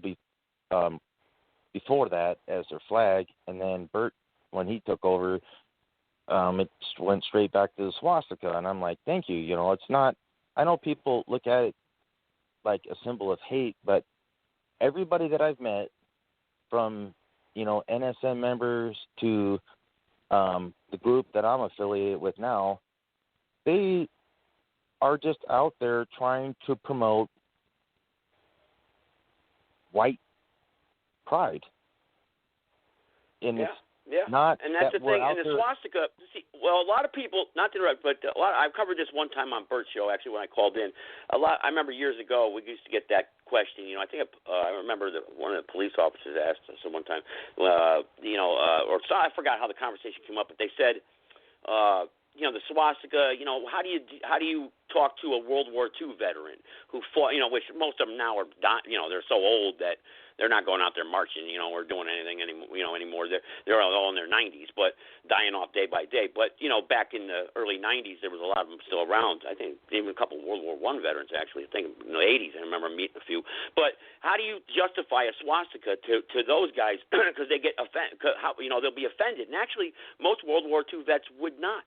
before that as their flag, and then Bert, when he took over, it went straight back to the swastika, and I'm like, thank you. It's not. I know people look at it like a symbol of hate, but everybody that I've met, from NSM members to the group that I'm affiliated with now, they are just out there trying to promote white pride. And it's not, and that's that the thing. And the there. swastika, a lot of people, not to interrupt, but I've covered this one time on Bert's show, actually, when I called in. I remember years ago, we used to get that question. I think I remember that one of the police officers asked us one time, I forgot how the conversation came up, but they said, the swastika, how do you talk to a World War II veteran who fought, which most of them now are, they're so old that they're not going out there marching, or doing anything anymore. They're all in their 90s, but dying off day by day. But, back in the early 90s, there was a lot of them still around. I think even a couple of World War I veterans, actually. I think in the 80s, I remember meeting a few. But how do you justify a swastika to those guys? Because they get offended. They'll be offended. And actually, most World War II vets would not.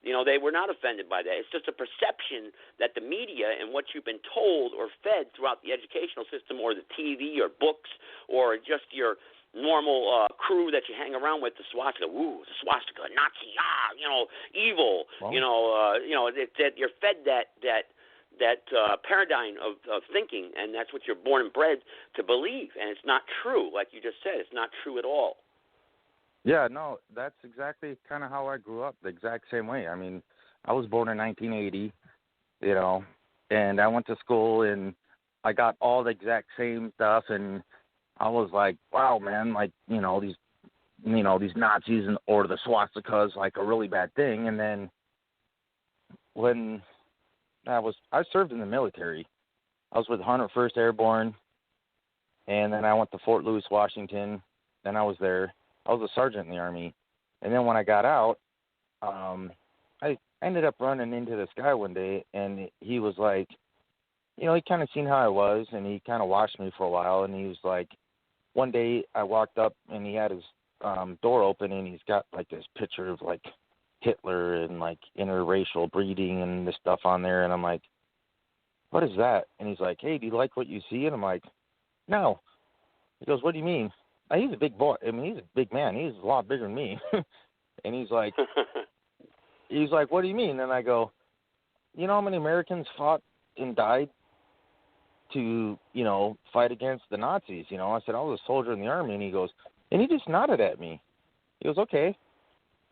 They were not offended by that. It's just a perception that the media and what you've been told or fed throughout the educational system or the TV or books or just your normal crew that you hang around with, the swastika, the swastika, Nazi, evil, wow. That you're fed that paradigm of thinking, and that's what you're born and bred to believe, and it's not true. Like you just said, it's not true at all. Yeah, no, that's exactly kind of how I grew up, the exact same way. I mean, I was born in 1980, and I went to school, and I got all the exact same stuff, and I was like, wow, man, like, these Nazis or the swastika is like a really bad thing. And then when I served in the military, I was with 101st Airborne, and then I went to Fort Lewis, Washington, and I was there. I was a sergeant in the Army. And then when I got out, I ended up running into this guy one day, and he was like, he kind of seen how I was, and he kind of watched me for a while, and he was like, one day I walked up, and he had his door open, and he's got like this picture of like Hitler and like interracial breeding and this stuff on there, and I'm like, what is that? And he's like, hey, do you like what you see? And I'm like, no. He goes, what do you mean? He's a big boy. I mean, he's a big man. He's a lot bigger than me. And he's like, what do you mean? And I go, you know how many Americans fought and died to, fight against the Nazis? I said, I was a soldier in the Army. And he goes, and he just nodded at me. He goes, okay.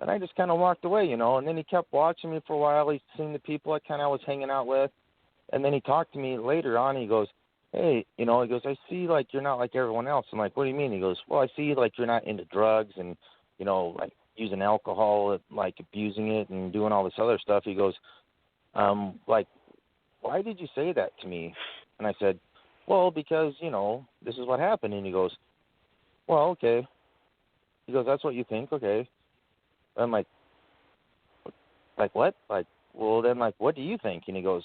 And I just kind of walked away, and then he kept watching me for a while. He's seen the people I kind of was hanging out with. And then he talked to me later on. He goes, hey, he goes, I see like you're not like everyone else. I'm like, what do you mean? He goes, well, I see like you're not into drugs and, like using alcohol, like abusing it and doing all this other stuff. He goes, like, why did you say that to me? And I said, well, because, this is what happened. And he goes, well, okay. He goes, that's what you think? Okay. I'm like what? Like, well, then, like, what do you think? And he goes,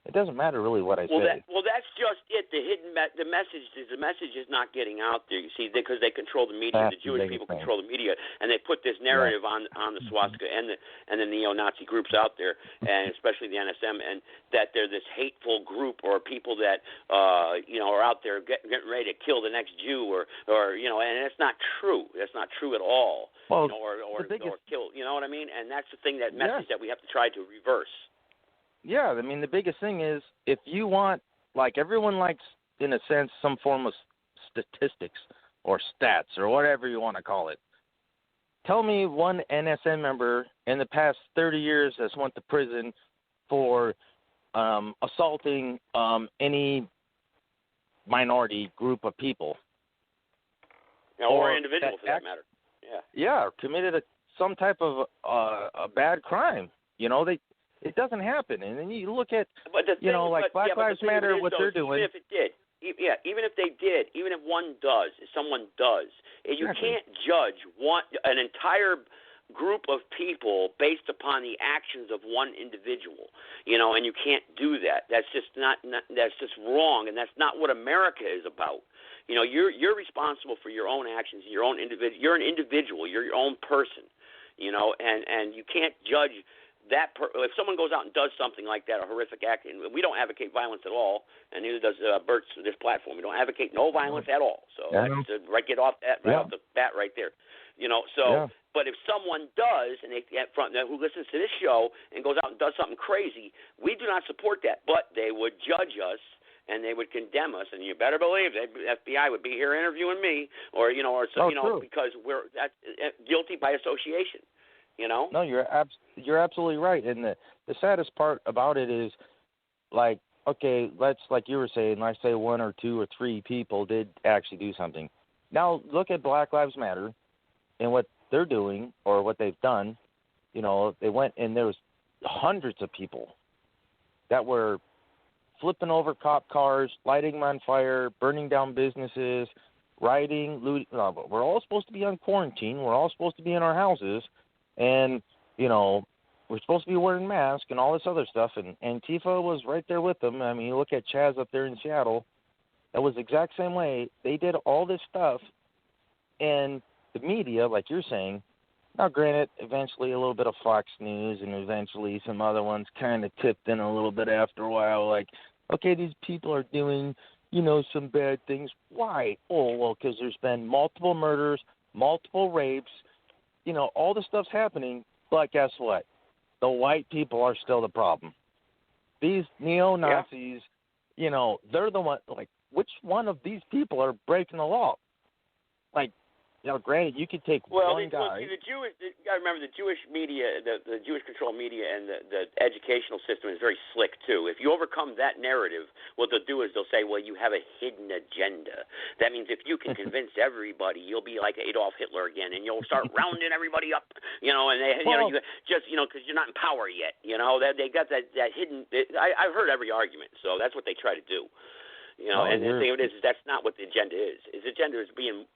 It doesn't matter really what I say. That's just it. The message is not getting out there. You see, because they control the media. That's the Jewish people control the media, and they put this narrative on the swastika and the neo-Nazi groups out there, and especially the NSM, and that they're this hateful group or people that are out there getting ready to kill the next Jew or and it's not true. That's not true at all. Well, or kill. You know what I mean? And that's the thing, that message that we have to try to reverse. Yeah, I mean, the biggest thing is if you want, like everyone likes, in a sense, some form of statistics or stats or whatever you want to call it. Tell me one NSM member in the past 30 years has went to prison for assaulting any minority group of people. Or individual, for that matter. Yeah, or committed some type of a bad crime. It doesn't happen. And then you look at, Black Lives Matter, what they're doing. Even if it did, even if they did, even if someone does, you can't judge an entire group of people based upon the actions of one individual, and you can't do that. That's just that's just wrong, and that's not what America is about. You're responsible for your own actions, your own individual. You're an individual. You're your own person, and you can't judge if someone goes out and does something like that, a horrific act, and we don't advocate violence at all, and neither does Bert's this platform. We don't advocate no violence at all. So that's get off that off the bat right there. But if someone does, and who listens to this show and goes out and does something crazy, we do not support that. But they would judge us and they would condemn us, and you better believe the FBI would be here interviewing me, because we're guilty by association. No, you're absolutely right. And the saddest part about it is, like you were saying, let's say 1 or 2 or 3 people did actually do something. Now look at Black Lives Matter and what they're doing or what they've done. They went and there was hundreds of people that were flipping over cop cars, lighting them on fire, burning down businesses, rioting, looting. But we're all supposed to be on quarantine. We're all supposed to be in our houses. And, we're supposed to be wearing masks and all this other stuff. And Antifa was right there with them. I mean, you look at Chaz up there in Seattle. That was the exact same way. They did all this stuff. And the media, like you're saying, now granted, eventually a little bit of Fox News and eventually some other ones kind of tipped in a little bit after a while. Like, okay, these people are doing, some bad things. Why? Oh, well, because there's been multiple murders, multiple rapes. All this stuff's happening, but guess what? The white people are still the problem. These neo-Nazis, they're the one, like, which one of these people are breaking the law? Like, granted, you could take one guy. You got to remember the Jewish media, the Jewish controlled media, and the educational system is very slick too. If you overcome that narrative, what they'll do is they'll say, "Well, you have a hidden agenda." That means if you can convince everybody, you'll be like Adolf Hitler again, and you'll start rounding everybody up, and you just because you're not in power yet. They got that hidden. I've heard every argument, so that's what they try to do. And the thing is, that's not what the agenda is. His agenda is being,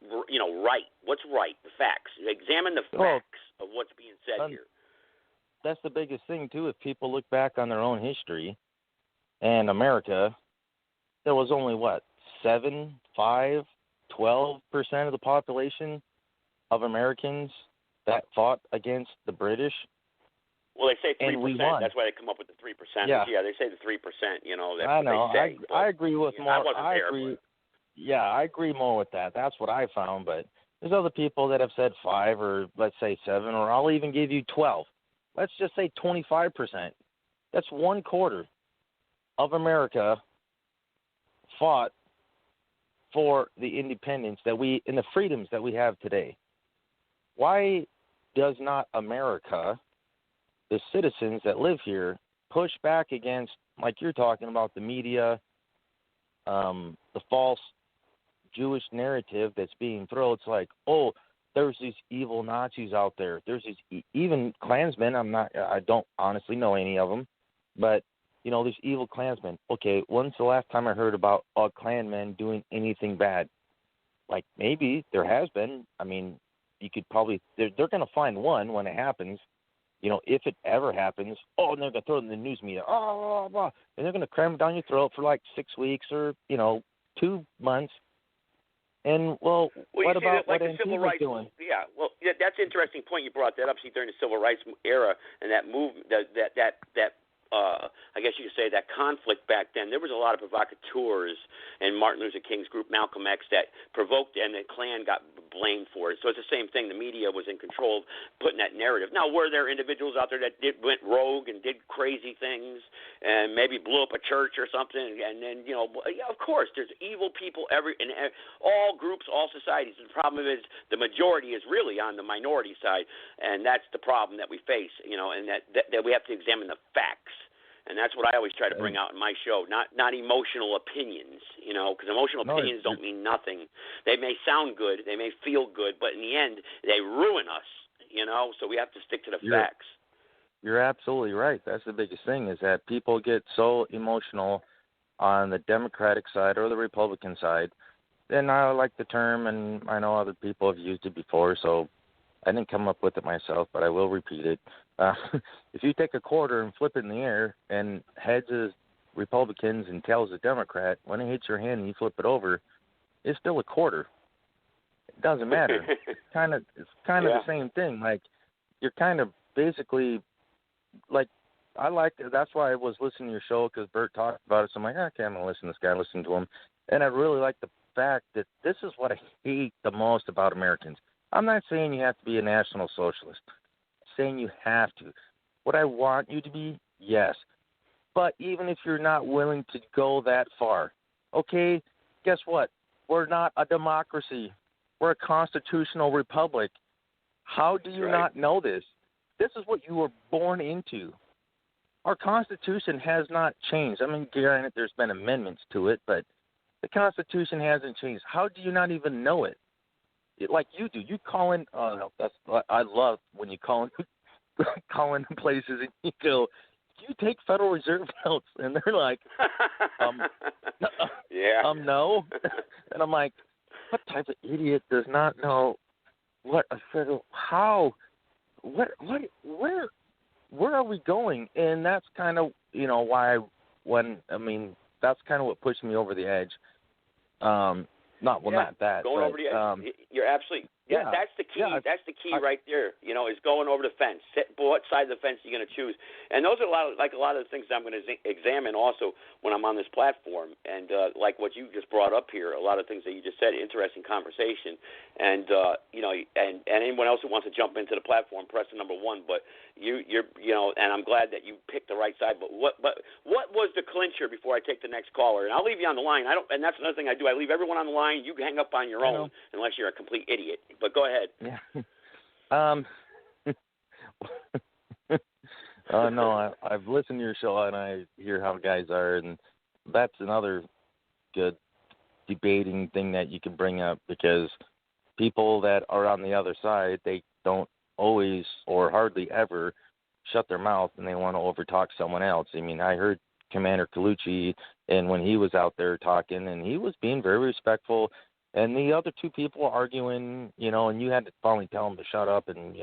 right. What's right? The facts. Examine the facts of what's being said here. That's the biggest thing, too. If people look back on their own history and America, there was only, 7, 5, 12% of the population of Americans that fought against the British. Well, they say 3%. And we won. That's why they come up with the 3%. Yeah, they say the 3%. That's I what know. they say. I agree with more. I wasn't there. Agree. Yeah, I agree more with that. That's what I found. But there's other people that have said 5 or let's say 7, or I'll even give you 12. Let's just say 25%. That's 1/4 of America fought for the independence and the freedoms that we have today. Why does not America, the citizens that live here, push back against, like you're talking about, the media, the false Jewish narrative that's being thrown? It's like, oh, there's these evil Nazis out there. There's these even Klansmen. I don't honestly know any of them, but there's evil Klansmen. Okay, when's the last time I heard about a Klanman doing anything bad? Like, maybe there has been. I mean, you could probably they're going to find one when it happens. if it ever happens, and they're going to throw it in the news media, blah, blah, and they're going to cram it down your throat for like 6 weeks or, 2 months. And, what about what Antifa's doing? Yeah, that's an interesting point. You brought that up. See, during the civil rights era and that movement, I guess you could say that conflict back then, there was a lot of provocateurs in Martin Luther King's group, Malcolm X, that provoked, and the Klan got blamed for it. So it's the same thing. The media was in control of putting that narrative. Now, were there individuals out there that went rogue and did crazy things and maybe blew up a church or something? And then, of course, there's evil people in all groups, all societies. The problem is the majority is really on the minority side, and that's the problem that we face, and that we have to examine the facts. And that's what I always try to bring out in my show, not emotional opinions, because emotional opinions don't mean nothing. They may sound good, they may feel good, but in the end, they ruin us, so we have to stick to the facts. You're absolutely right. That's the biggest thing, is that people get so emotional on the Democratic side or the Republican side. And I like the term, and I know other people have used it before, so I didn't come up with it myself, but I will repeat it. If you take a quarter and flip it in the air, and heads is Republicans and tails is Democrat, when it hits your hand and you flip it over, it's still a quarter. It doesn't matter. It's kind of the same thing. Like, you're kind of basically like, that's why I was listening to your show, because Bert talked about it. So I'm like, okay, I'm gonna listen to this guy, listen to him, and I really like the fact that this is what I hate the most about Americans. I'm not saying you have to be a National Socialist. I'm saying you have to. Would I want you to be? Yes. But even if you're not willing to go that far, okay, guess what? We're not a democracy. We're a constitutional republic. How do you not know this? This is what you were born into. Our Constitution has not changed. I mean, granted, there's been amendments to it, but the Constitution hasn't changed. How do you not even know it? Like you do. You call in. I love when you call in places and you go, "Do you take Federal Reserve notes?" And they're like, no. And I'm like, what type of idiot does not know what a federal? How? Where are we going? And that's kind of why that's kind of what pushed me over the edge. Not that. Going but, over the edge. You're absolutely. Yeah, that's the key. That's the key right there. Is going over the fence. What side of the fence are you going to choose? And those are a lot of the things I'm going to examine also when I'm on this platform. And like what you just brought up here, a lot of things that you just said, interesting conversation. And and anyone else who wants to jump into the platform, press the number 1. But you're and I'm glad that you picked the right side. But what was the clincher before I take the next caller? And I'll leave you on the line. And that's another thing I do. I leave everyone on the line. You hang up on your own unless you're a complete idiot. But go ahead. Yeah. No, I've listened to your show and I hear how guys are, and that's another good debating thing that you can bring up, because people that are on the other side, they don't always or hardly ever shut their mouth, and they want to overtalk someone else. I mean, I heard Commander Colucci, and when he was out there talking, and he was being very respectful. And the other two people arguing, and you had to finally tell him to shut up and,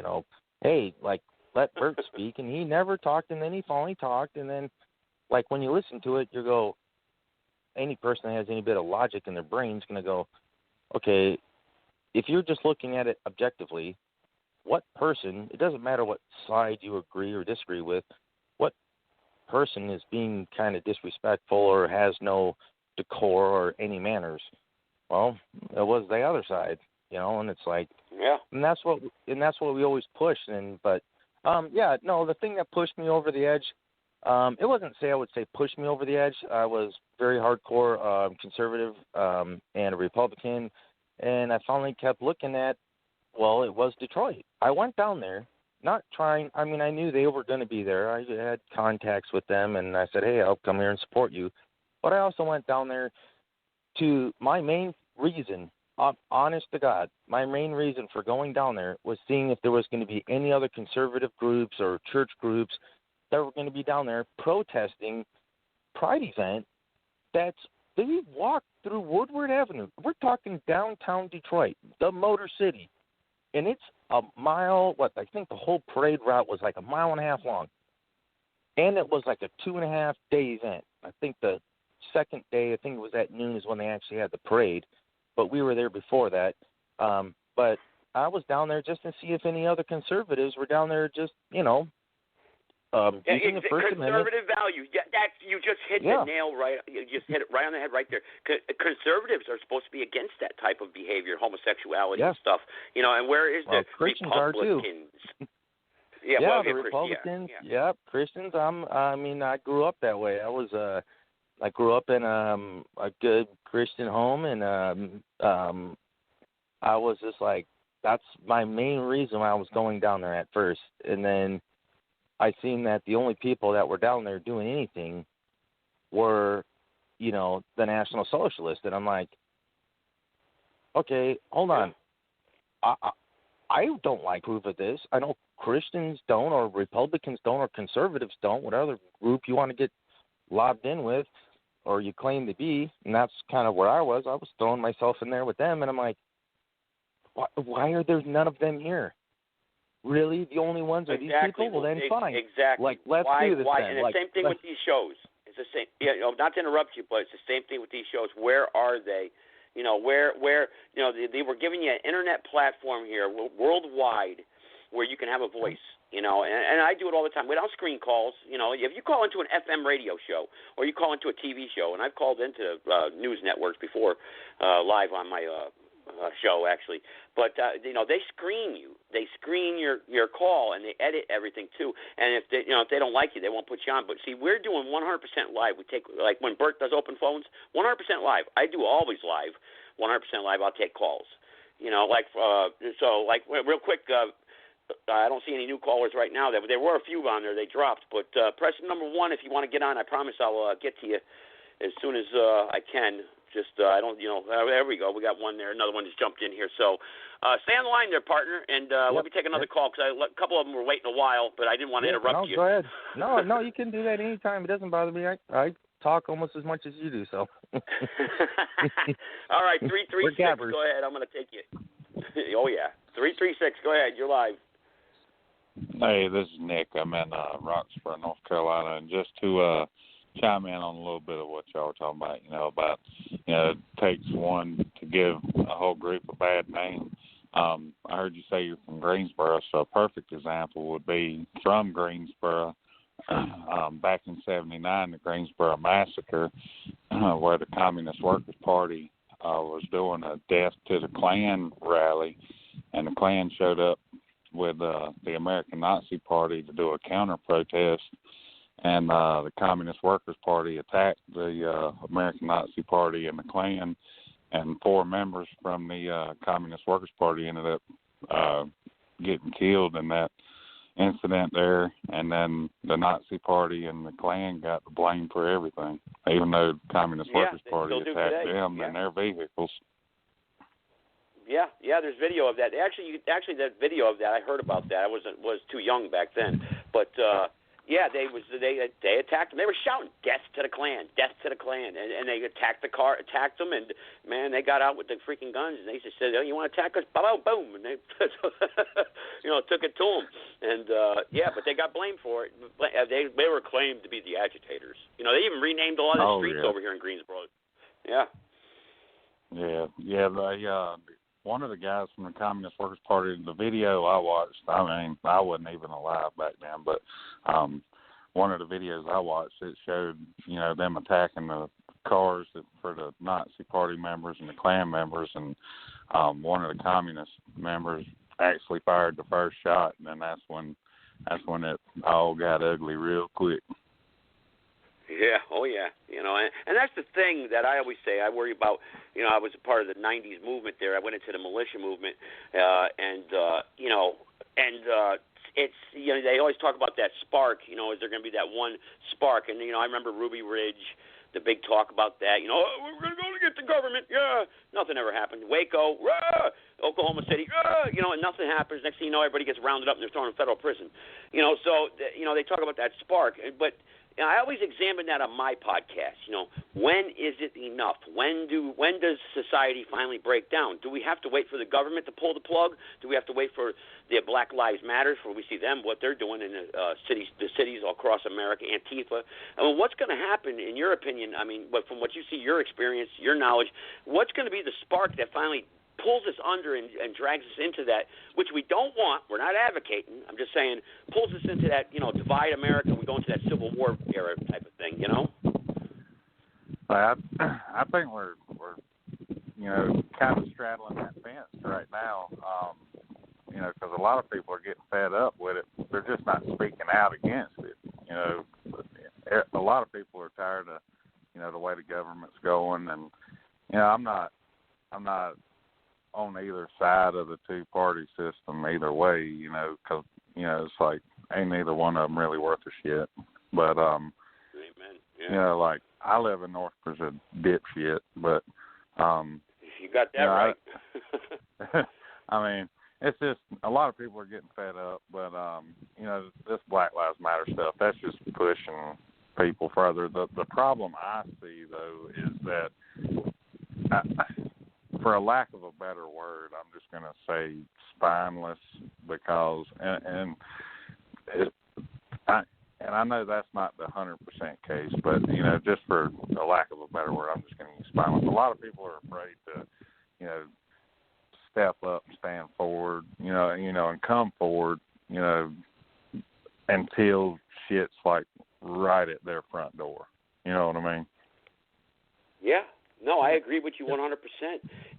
hey, like, let Bert speak. And he never talked, and then he finally talked. And then, like, when you listen to it, you go, any person that has any bit of logic in their brain is going to go, okay, if you're just looking at it objectively, what person, it doesn't matter what side you agree or disagree with, what person is being kind of disrespectful or has no decor or any manners? Well, it was the other side, and it's like, and that's what we always push. The thing that pushed me over the edge, it wasn't I would say push me over the edge. I was very hardcore conservative and a Republican, and I finally kept looking at, it was Detroit. I went down there, not trying. I mean, I knew they were going to be there. I had contacts with them, and I said, hey, I'll come here and support you. But I also went down there to my main reason, honest to God, my main reason for going down there was seeing if there was going to be any other conservative groups or church groups that were going to be down there protesting Pride event. They walked through Woodward Avenue. We're talking downtown Detroit, the Motor City, and it's a mile. I think the whole parade route was like a mile and a half long, and it was like a 2.5 day event. I think the second day, I think it was at noon, is when they actually had the parade, but we were there before that. But I was down there just to see if any other conservatives were down there, just using the First Amendment. Conservative values. Yeah, you just hit the nail right. You just hit it right on the head right there. Conservatives are supposed to be against that type of behavior, homosexuality and stuff. And where is the Christians Republicans? Are too. Yeah, the Republicans. Yeah, Christians. I grew up that way. I grew up in a good Christian home, and I was just like, that's my main reason why I was going down there at first. And then I seen that the only people that were down there doing anything were, the National Socialists. And I'm like, okay, hold on. I don't like proof of this. I know Christians don't, or Republicans don't, or conservatives don't, whatever group you want to get lobbed in with or you claim to be. And that's kind of where I was. I was throwing myself in there with them, and I'm like, why are there none of them here? Really? The only ones are these people? Well, then fine. Exactly. Let's do this then. And the same thing with these shows. It's the same. Not to interrupt you, but it's the same thing with these shows. Where are they? Where they were giving you an internet platform here worldwide where you can have a voice. And I do it all the time without screen calls. If you call into an FM radio show or you call into a TV show, and I've called into news networks before, live on my show actually, but they screen you. They screen your call, and they edit everything too. And if they don't like you, they won't put you on. But see, we're doing 100% live. We take, like when Bert does open phones, 100% live. I do always live, 100% live. I'll take calls. Real quick. I don't see any new callers right now. There were a few on there. They dropped. But press number 1 if you want to get on. I promise I'll get to you as soon as I can. Just, I don't, there we go. We got one there. Another one just jumped in here. So stay on the line there, partner, and let me take another call because a couple of them were waiting a while, but I didn't want to interrupt you. Go ahead. No, you can do that anytime. It doesn't bother me. I talk almost as much as you do, so. All right, 336. Go ahead. I'm going to take you. Oh, yeah. 336. Go ahead. You're live. Hey, this is Nick. I'm in Roxborough, North Carolina, and just to chime in on a little bit of what y'all were talking about, it takes one to give a whole group a bad name. I heard you say you're from Greensboro, so a perfect example would be from Greensboro. Back in '79, the Greensboro Massacre, where the Communist Workers Party was doing a Death to the Klan rally, and the Klan showed up with the American Nazi Party to do a counter-protest, and the Communist Workers Party attacked the American Nazi Party and the Klan, and 4 members from the Communist Workers Party ended up getting killed in that incident there, and then the Nazi Party and the Klan got the blame for everything, even though the Communist Workers Party attacked them and their vehicles. Yeah, there's video of that. Actually, that video of that, I heard about that. I was too young back then, but they attacked them. They were shouting "Death to the Klan, Death to the Klan," and they attacked them, and man, they got out with the freaking guns, and they just said, "Oh, you want to attack us? Boom, boom," and they, took it to them, and but they got blamed for it. They were claimed to be the agitators. They even renamed a lot of the streets over here in Greensboro. Yeah. One of the guys from the Communist Workers Party, the video I watched, I wasn't even alive back then, but one of the videos I watched, it showed, them attacking the cars for the Nazi Party members and the Klan members, and one of the Communist members actually fired the first shot, and then that's when it all got ugly real quick. Yeah, oh yeah, and that's the thing that I always say. I worry about, I was a part of the '90s movement there. I went into the militia movement, it's they always talk about that spark. Is there going to be that one spark? And I remember Ruby Ridge, the big talk about that. We're going to go to get the government. Yeah, nothing ever happened. Waco, rah! Oklahoma City, rah! And nothing happens. Next thing you know, everybody gets rounded up and they're thrown in federal prison. So they talk about that spark, but I always examine that on my podcast. When is it enough? When does society finally break down? Do we have to wait for the government to pull the plug? Do we have to wait for the Black Lives Matter, for we see them, what they're doing in the cities all across America, Antifa? I mean, what's going to happen, in your opinion? I mean, from what you see, your experience, your knowledge, what's going to be the spark that finally pulls us under and drags us into that, which we don't want. We're not advocating. I'm just saying, pulls us into that, divide America. We go into that Civil War era type of thing, I think we're kind of straddling that fence right now, because a lot of people are getting fed up with it. They're just not speaking out against it. A lot of people are tired of, the way the government's going, and I'm not on either side of the two-party system either way, because, it's like ain't neither one of them really worth a shit. But, Amen. Yeah. Like I live in North Virginia, dipshit, but, you got that right. I mean, it's just a lot of people are getting fed up, but, this Black Lives Matter stuff, that's just pushing people further. The problem I see, though, is that for a lack of a better word, I'm just going to say spineless, because, and I know that's not the 100% case, but, just for a lack of a better word, I'm just going to use spineless. A lot of people are afraid to, step up and stand forward, and come forward, until shit's like right at their front door. You know what I mean? Yeah. No, I agree with you 100%.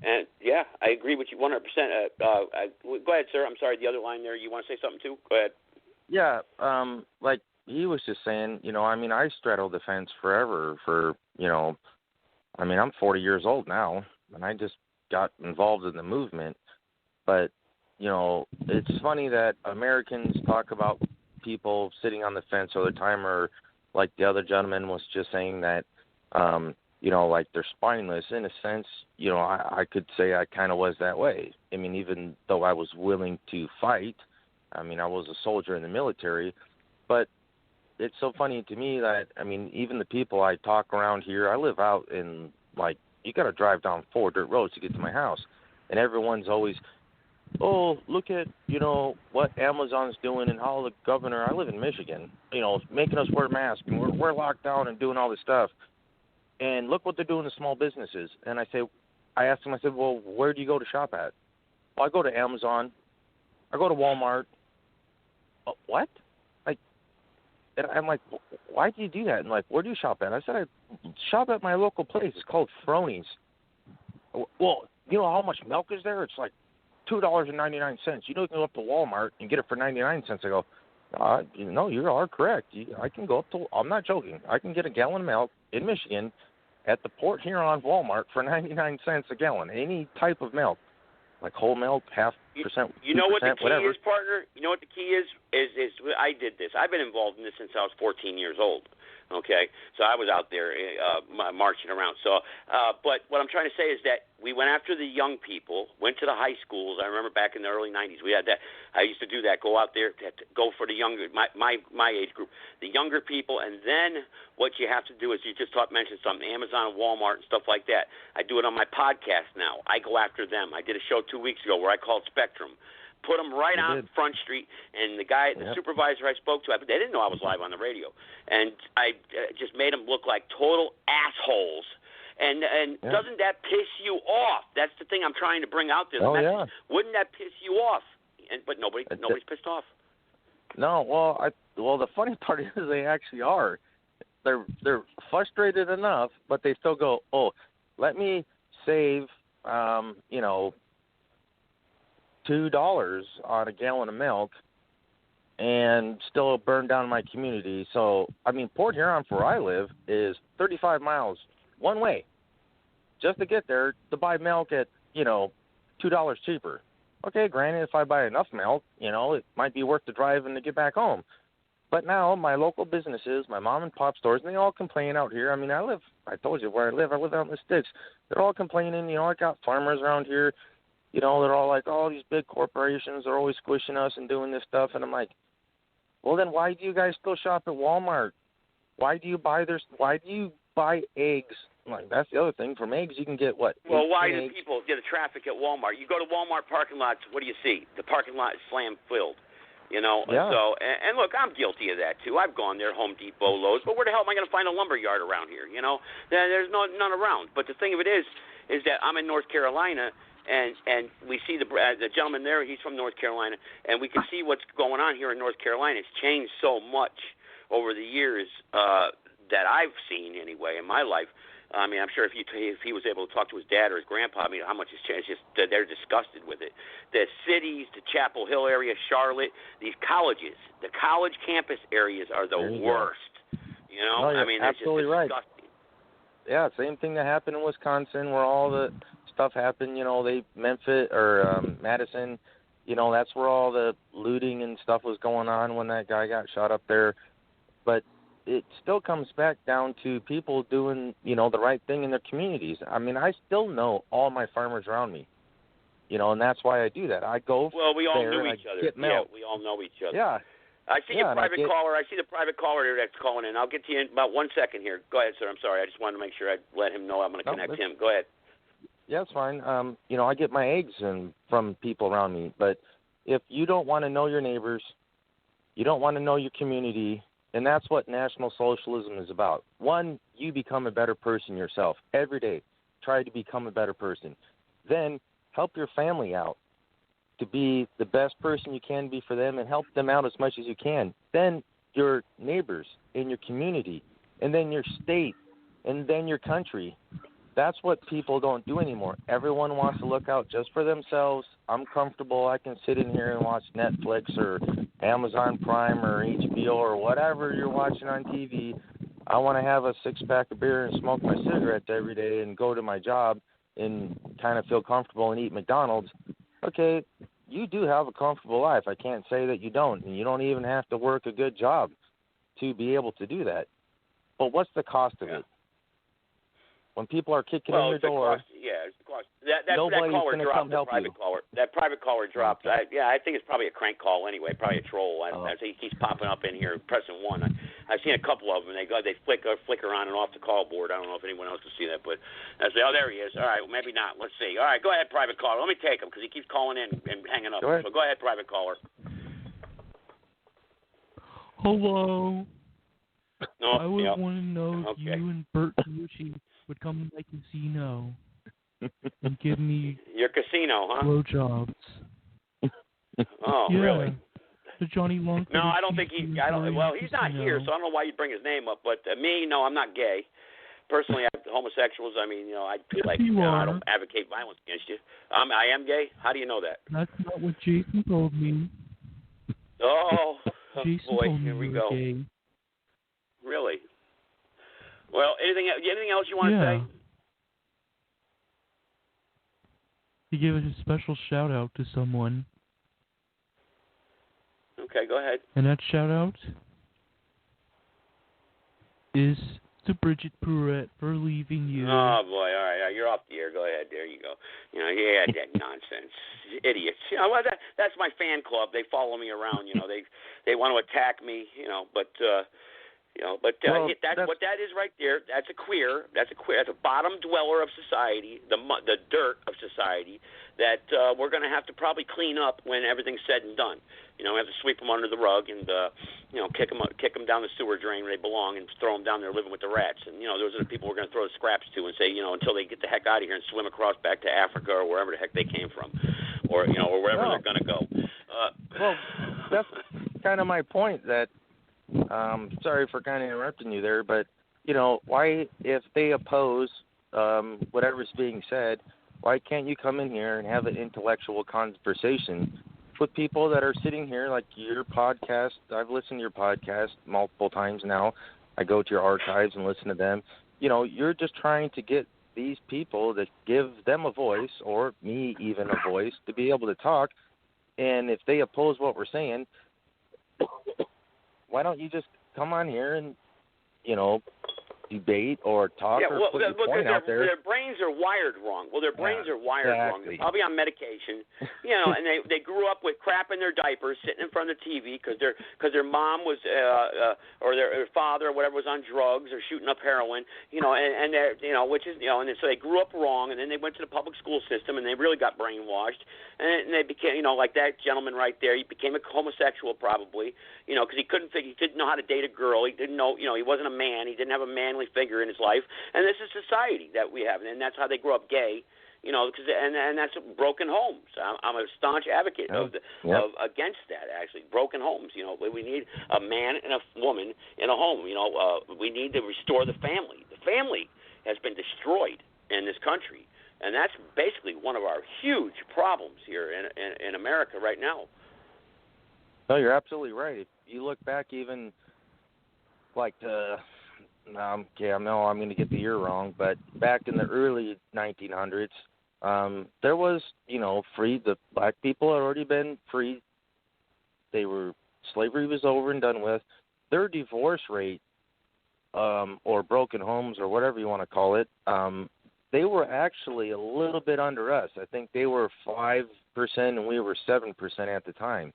And, yeah, I agree with you 100%. Go ahead, sir. I'm sorry, the other line there. You want to say something, too? Go ahead. Yeah, like he was just saying, I straddled the fence forever for, I'm 40 years old now, and I just got involved in the movement. But, it's funny that Americans talk about people sitting on the fence all the time, or like the other gentleman was just saying that, like they're spineless. In a sense, I could say I kind of was that way. I mean, even though I was willing to fight, I was a soldier in the military, but it's so funny to me that, even the people I talk around here, I live out in, like, you got to drive down 4 dirt roads to get to my house, and everyone's always, oh, look at, what Amazon's doing and how the governor, I live in Michigan, making us wear masks, and we're locked down and doing all this stuff. And look what they're doing to small businesses. And I asked them, well, where do you go to shop at? Well, I go to Amazon. I go to Walmart. What? And I'm like, why do you do that? And like, where do you shop at? I said, I shop at my local place. It's called Fronies. Well, you know how much milk is there? It's like $2.99. You can go up to Walmart and get it for 99 cents. I go, you are correct. I can go up to, I'm not joking, I can get a gallon of milk in Michigan at the Port Huron Walmart for 99 cents a gallon. Any type of milk, like whole milk, 0.5%, 2%, You know what the key whatever. is, partner? You know what the key is I did this. I've been involved in this since I was 14 years old. Okay, so I was out there marching around. So, but what I'm trying to say is that we went after the young people, went to the high schools. I remember back in the early 90s, we had that. I used to do that, go out there, to go for the younger, my age group, the younger people. And then what you have to do is, you just mentioned something, Amazon and Walmart and stuff like that. I do it on my podcast now. I go after them. I did a show 2 weeks ago where I called Spectrum. Put them right on Front Street, and the supervisor I spoke to, they didn't know I was live on the radio, and I just made them look like total assholes. And doesn't that piss you off? That's the thing I'm trying to bring out there. Wouldn't that piss you off? But nobody's pissed off. No, well, the funny part is they actually are. They're frustrated enough, but they still go, oh, let me save, $2 on a gallon of milk and still burn down my community. So, Port Huron, where I live, is 35 miles one way just to get there to buy milk at, $2 cheaper. Okay, granted, if I buy enough milk, it might be worth the drive and to get back home. But now my local businesses, my mom and pop stores, and they all complain out here. I told you where I live out in the sticks. They're all complaining. I got farmers around here. They're all like, oh, these big corporations are always squishing us and doing this stuff. And I'm like, well, then why do you guys still shop at Walmart? Why do you buy eggs? Like, that's the other thing. From eggs, you can get what? Well, why do eggs? people get the traffic at Walmart? You go to Walmart parking lots, what do you see? The parking lot is slam filled. You know, Yeah. So, and look, I'm guilty of that too. I've gone there, Home Depot, Lowe's, but where the hell am I going to find a lumber yard around here? You know, there's none around. But the thing of it is that I'm in North Carolina, and we see the gentleman there. He's from North Carolina, and we can see what's going on here in North Carolina. It's changed so much over the years that I've seen, anyway, in my life. I mean, I'm sure if he was able to talk to his dad or his grandpa, I mean, how much has changed. Just they're disgusted with it. The cities, the Chapel Hill area, Charlotte, these colleges, the college campus areas are the worst. You know, No, I mean, it's just absolutely disgusting. Right. Yeah, same thing that happened in Wisconsin, where all the stuff happened. You know, Memphis or Madison. You know, that's where all the looting and stuff was going on when that guy got shot up there. But it still comes back down to people doing, you know, the right thing in their communities. I mean, I still know all my farmers around me, you know, and that's why I do that. I go Well, we all there know and each I other. get milk. Yeah, we all know each other. Yeah. I see Yeah, your private and caller. I see the private caller there that's calling in. I'll get to you in about 1 second here. Go ahead, sir. I'm sorry. I just wanted to make sure I let him know I'm going to connect him. Go ahead. Yeah, it's fine. You know, I get my eggs from people around me. But if you don't want to know your neighbors, you don't want to know your community, and that's what National Socialism is about. One, you become a better person yourself every day. Try to become a better person. Then help your family out to be the best person you can be for them and help them out as much as you can. Then your neighbors in your community, and then your state, and then your country. That's what people don't do anymore. Everyone wants to look out just for themselves. I'm comfortable. I can sit in here and watch Netflix or Amazon Prime or HBO or whatever you're watching on TV. I want to have a six-pack of beer and smoke my cigarettes every day and go to my job and kind of feel comfortable and eat McDonald's. Okay, you do have a comfortable life. I can't say that you don't. And you don't even have to work a good job to be able to do that. But what's the cost of it? When people are kicking in your door, it's the cost. That nobody's caller going to dropped. come help you. That private caller dropped. Okay. I think it's probably a crank call anyway, probably a troll. I think he keeps popping up in here, pressing one. I've seen a couple of them. They flicker on and off the call board. I don't know if anyone else can see that, but I say, oh, there he is. All right, well, maybe not. Let's see. All right, go ahead, private caller. Let me take him because he keeps calling in and hanging up. So go ahead, private caller. Hello. No, I would want to know if you Okay. and Bert Gucci would come to my casino and give me Your casino, huh? blowjobs. Oh, Yeah. really? The Johnny Long. No, I don't think he's not here, so I don't know why you'd bring his name up. But me, no, I'm not gay. Personally, homosexuals. I mean, you know, I don't advocate violence against you. I am gay. How do you know that? That's not what Jason told me. Oh, Jason boy, told me here we you go. were gay. Really? Well, anything else you want to say? To give a special shout out to someone. Okay, go ahead. And that shout out is to Bridget Pruitt for leaving you. Oh boy, all right, you're off the air. Go ahead, there you go. You know, yeah, that nonsense, idiots. You know, well, that's my fan club. They follow me around. You know, they want to attack me. You know, but what that is right there. That's a queer. That's a bottom dweller of society. The dirt of society that we're going to have to probably clean up when everything's said and done. You know, we have to sweep them under the rug and kick them down the sewer drain where they belong and throw them down there living with the rats. And you know, those are the people we're going to throw the scraps to and say, you know, until they get the heck out of here and swim across back to Africa or wherever the heck they came from, or you know, or wherever they're going to go. Well, that's kind of my point. That sorry for kind of interrupting you there, but you know, why, if they oppose whatever's being said, why can't you come in here and have an intellectual conversation with people that are sitting here, like your podcast? I've listened to your podcast multiple times now. I go to your archives and listen to them. You know, you're just trying to get these people to give them a voice, or me even a voice, to be able to talk. And if they oppose what we're saying, why don't you just come on here and, you know, debate or talk or put your point out there. Their brains are wired wrong. Well, their brains are wired wrong. They're probably on medication, and they grew up with crap in their diapers, sitting in front of the TV because their mom was or their father or whatever was on drugs or shooting up heroin, and they're which is and so they grew up wrong, and then they went to the public school system and they really got brainwashed, and they became like that gentleman right there. He became a homosexual probably, because he didn't know how to date a girl. He didn't know, he wasn't a man. He didn't have a manly figure in his life, and this is society that we have, and that's how they grow up gay, because and that's broken homes. I'm a staunch advocate of against that. Actually, broken homes. We need a man and a woman in a home. We need to restore the family. The family has been destroyed in this country, and that's basically one of our huge problems here in America right now. No, you're absolutely right. If you look back, even like I'm going to get the year wrong, but back in the early 1900s, there was, free. The black people had already been free. Slavery was over and done with. Their divorce rate, or broken homes, or whatever you want to call it, they were actually a little bit under us. I think they were 5% and we were 7% at the time.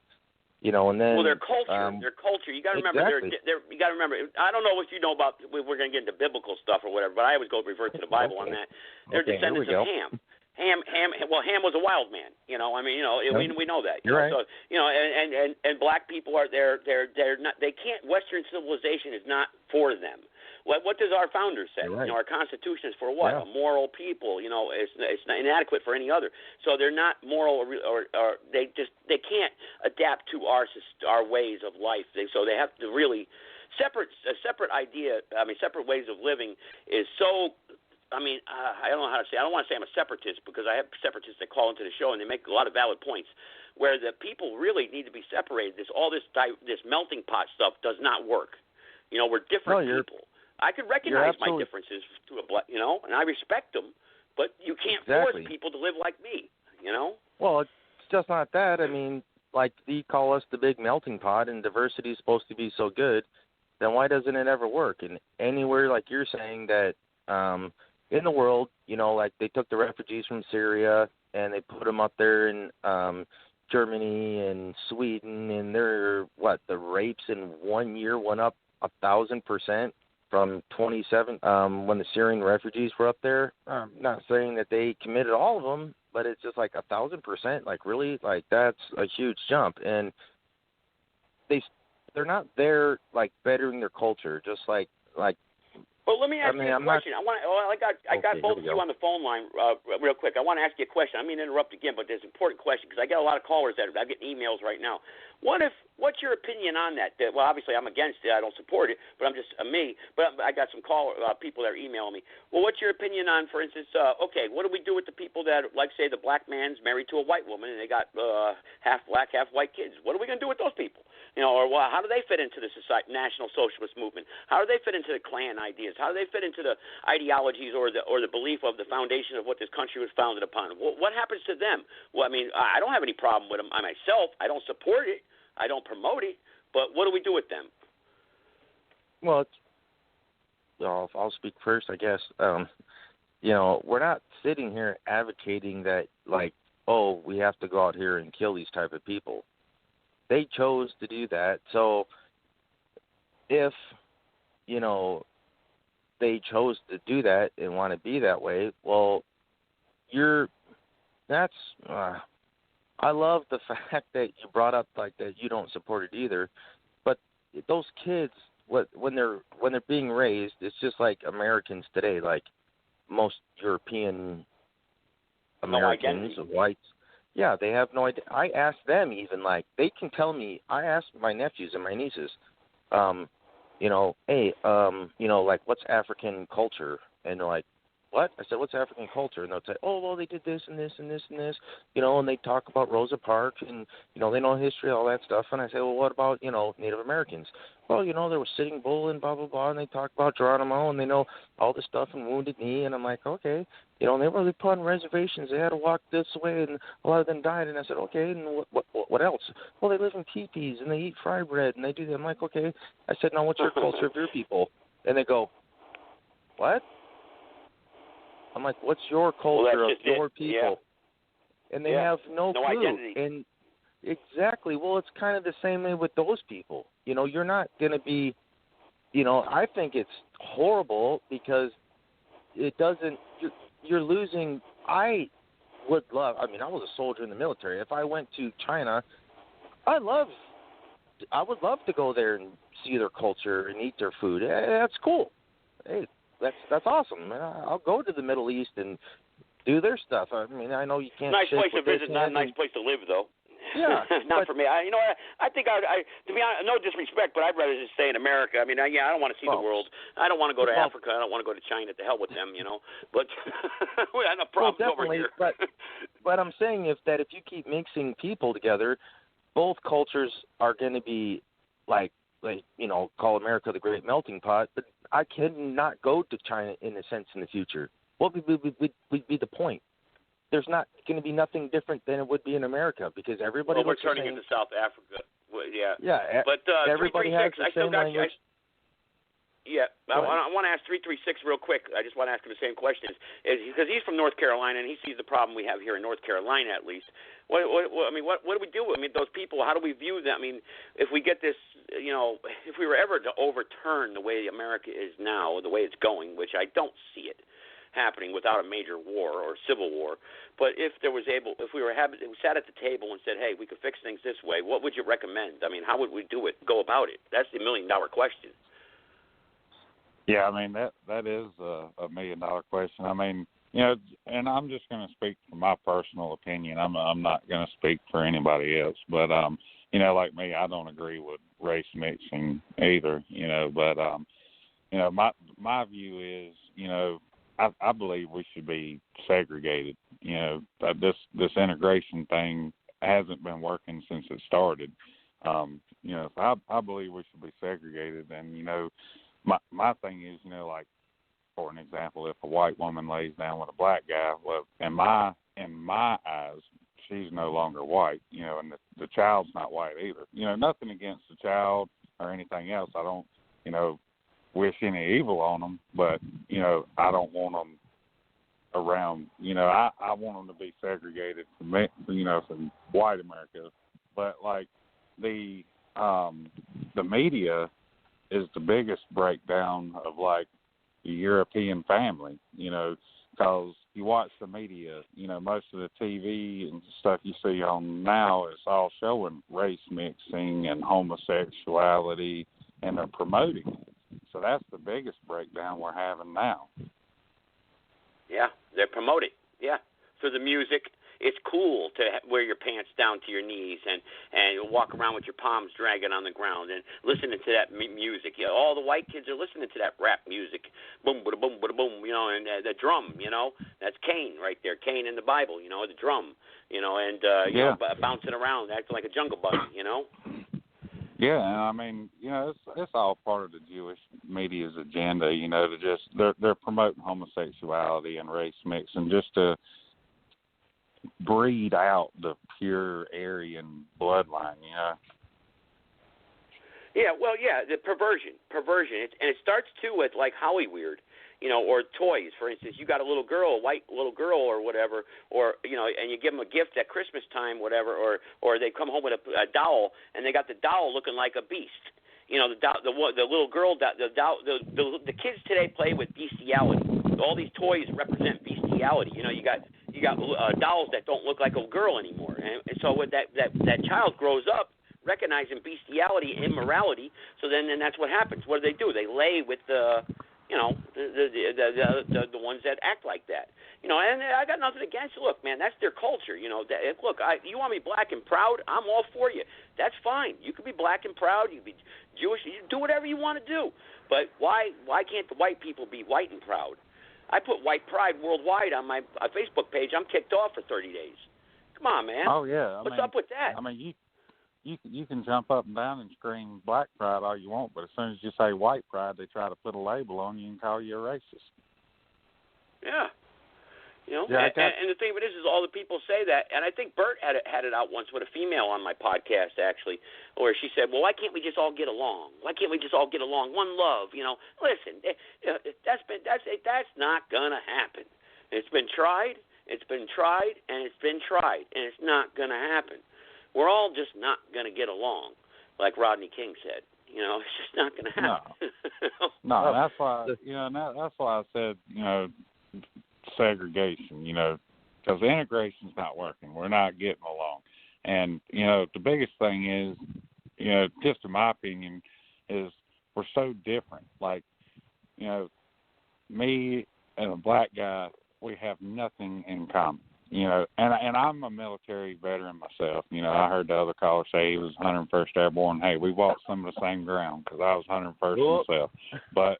And then their culture. You got to remember, exactly. You got to remember. I don't know if you know about. We're going to get into biblical stuff or whatever, but I always revert to the Bible on that. They're descendants of Ham. Ham was a wild man. We know that. You're right. So and black people are they're not. They can't. Western civilization is not for them. What does our founders say? Right. Our Constitution is for what? Yeah. A moral people. It's not inadequate for any other. So they're not moral, or they can't adapt to our ways of life. So they have to really separate idea. Separate ways of living is so. I don't know how to say. I don't want to say I'm a separatist because I have separatists that call into the show and they make a lot of valid points. Where the people really need to be separated. This melting pot stuff does not work. We're different people. I could recognize my differences to a and I respect them, but you can't force people to live like me. Well, it's just not that. Like you call us the big melting pot, and diversity is supposed to be so good. Then why doesn't it ever work? And anywhere, like you're saying, that in the world, like they took the refugees from Syria and they put them up there in Germany and Sweden, and the rapes in 1 year went up 1,000%. From 27 when the Syrian refugees were up there. I'm not saying that they committed all of them, but it's just like 1,000%. Like really, like that's a huge jump, and they're not there like bettering their culture, just like. Well, let me ask you a question. I got both of you on the phone line real quick. I want to ask you a question. I mean to interrupt again, but there's an important question because I get a lot of callers that I'm getting emails right now. What's your opinion on that? Well, obviously I'm against it. I don't support it, but I'm just me. But I got some people that are emailing me. Well, what's your opinion on, for instance, what do we do with the people that, like, say, the black man's married to a white woman and they got half black, half white kids? What are we going to do with those people? Or how do they fit into the National Socialist movement? How do they fit into the Klan ideas? How do they fit into the ideologies or the belief of the foundation of what this country was founded upon? What happens to them? Well, I don't have any problem with them myself. I don't support it. I don't promote it. But what do we do with them? Well, I'll speak first, I guess. We're not sitting here advocating that, like, we have to go out here and kill these type of people. They chose to do that. So if, they chose to do that and want to be that way, well, I love the fact that you brought up, like, that you don't support it either. But those kids, when they're being raised, it's just like Americans today, like most European Americans, whites. Yeah, they have no idea. I ask them even, like, they can tell me. I ask my nephews and my nieces, like, what's African culture? And they're like, what? I said, what's African culture? And they'll say, well, they did this and this and this and this, and they talk about Rosa Parks and, they know history, all that stuff. And I say, well, what about, Native Americans? Well, there was Sitting Bull and blah, blah, blah, and they talk about Geronimo, and they know all this stuff and Wounded Knee. And I'm like, okay. They were put on reservations. They had to walk this way, and a lot of them died. And I said, okay, and what else? Well, they live in teepees, and they eat fry bread, and they do that. I'm like, okay. I said, now what's your culture of your people? And they go, what? I'm like, what's your culture of your people? Yeah. And they have no clue. Identity. And exactly. Well, it's kind of the same way with those people. You're not going to be, I think it's horrible because it doesn't, you're losing. I was a soldier in the military. If I went to China, I would love to go there and see their culture and eat their food. That's cool. Hey, that's awesome. I'll go to the Middle East and do their stuff. I mean, I know you can't. Nice place to visit, not a nice place to live, though. Yeah, not for me. I think I to be honest, no disrespect, but I'd rather just stay in America. I mean, I don't want to see the world. I don't want to go to Africa. I don't want to go to China. To hell with them, But we have no problems over here. But I'm saying if you keep mixing people together, both cultures are going to be like call America the great melting pot. But I cannot go to China in a sense in the future. What would be the point? There's not going to be nothing different than it would be in America because everybody. Well, we're turning into South Africa. Well, yeah. Yeah. But everybody has the same language. I want to ask 336 real quick. I just want to ask him the same question. Is because he's from North Carolina and he sees the problem we have here in North Carolina at least. What do we do? I mean, those people. How do we view them? I mean, if we get this, if we were ever to overturn the way America is now, the way it's going, which I don't see it happening without a major war or civil war, but if we sat at the table and said, hey, we could fix things this way, what would you recommend? I mean, how would we do it? Go about it? That's the $1 million question. Yeah, I mean that is a $1 million question. I mean, and I'm just going to speak from my personal opinion. I'm not going to speak for anybody else, but like me, I don't agree with race mixing either. But my view is, I believe we should be segregated. This integration thing hasn't been working since it started. So I believe we should be segregated. And my thing is, like for an example, if a white woman lays down with a black guy, well, in my eyes, she's no longer white. And the child's not white either. Nothing against the child or anything else. I don't, wish any evil on them, but I don't want them around. I want them to be segregated from white America. But like the media is the biggest breakdown of like the European family. Because you watch the media, most of the TV and stuff you see on now is all showing race mixing and homosexuality, and they're promoting it. So that's the biggest breakdown we're having now. Yeah, they promote it. Yeah, through the music. It's cool to wear your pants down to your knees and walk around with your palms dragging on the ground and listening to that music. All the white kids are listening to that rap music. Boom, bada, boom, bada, boom, and the drum, that's Cain right there. Cain in the Bible, the drum, and bouncing around, acting like a jungle bunny, Yeah, and I mean, it's all part of the Jewish media's agenda, to just they're promoting homosexuality and race mixing just to breed out the pure Aryan bloodline, Yeah, well, the perversion. It starts too with like Howie Weird, or toys. For instance, you got a little girl, a white little girl or whatever, or and you give them a gift at Christmas time, whatever, or they come home with a doll and they got the doll looking like a beast. The little girl, the kids today play with bestiality. All these toys represent bestiality. You got dolls that don't look like a girl anymore, and so with that child grows up recognizing bestiality, immorality. So then that's what happens. What do? They lay with the ones that act like that. And I got nothing against it. Look, man, that's their culture. You want me black and proud? I'm all for you. That's fine. You can be black and proud. You can be Jewish. You do whatever you want to do. But why can't the white people be white and proud? I put white pride worldwide on my Facebook page. I'm kicked off for 30 days. Come on, man. Oh yeah. What's up with that? I mean, you can jump up and down and scream black pride all you want, but as soon as you say white pride, they try to put a label on you and call you a racist. Yeah. know, and the thing of it is all the people say that, and I think Bert had it out once with a female on my podcast actually, where she said, "Well, why can't we just all get along? Why can't we just all get along? One love, you know." Listen, that's not gonna happen. It's been tried, and it's been tried, and it's not gonna happen. We're all just not gonna get along, like Rodney King said. You know, it's just not gonna happen. No, that's why. That's why I said, segregation, because the integration's not working. We're not getting along. And, the biggest thing is, just in my opinion, is we're so different. Like, me and a black guy, we have nothing in common. And I'm a military veteran myself. I heard the other caller say he was 101st Airborne. Hey, we walked some of the same ground because I was 101st myself. But,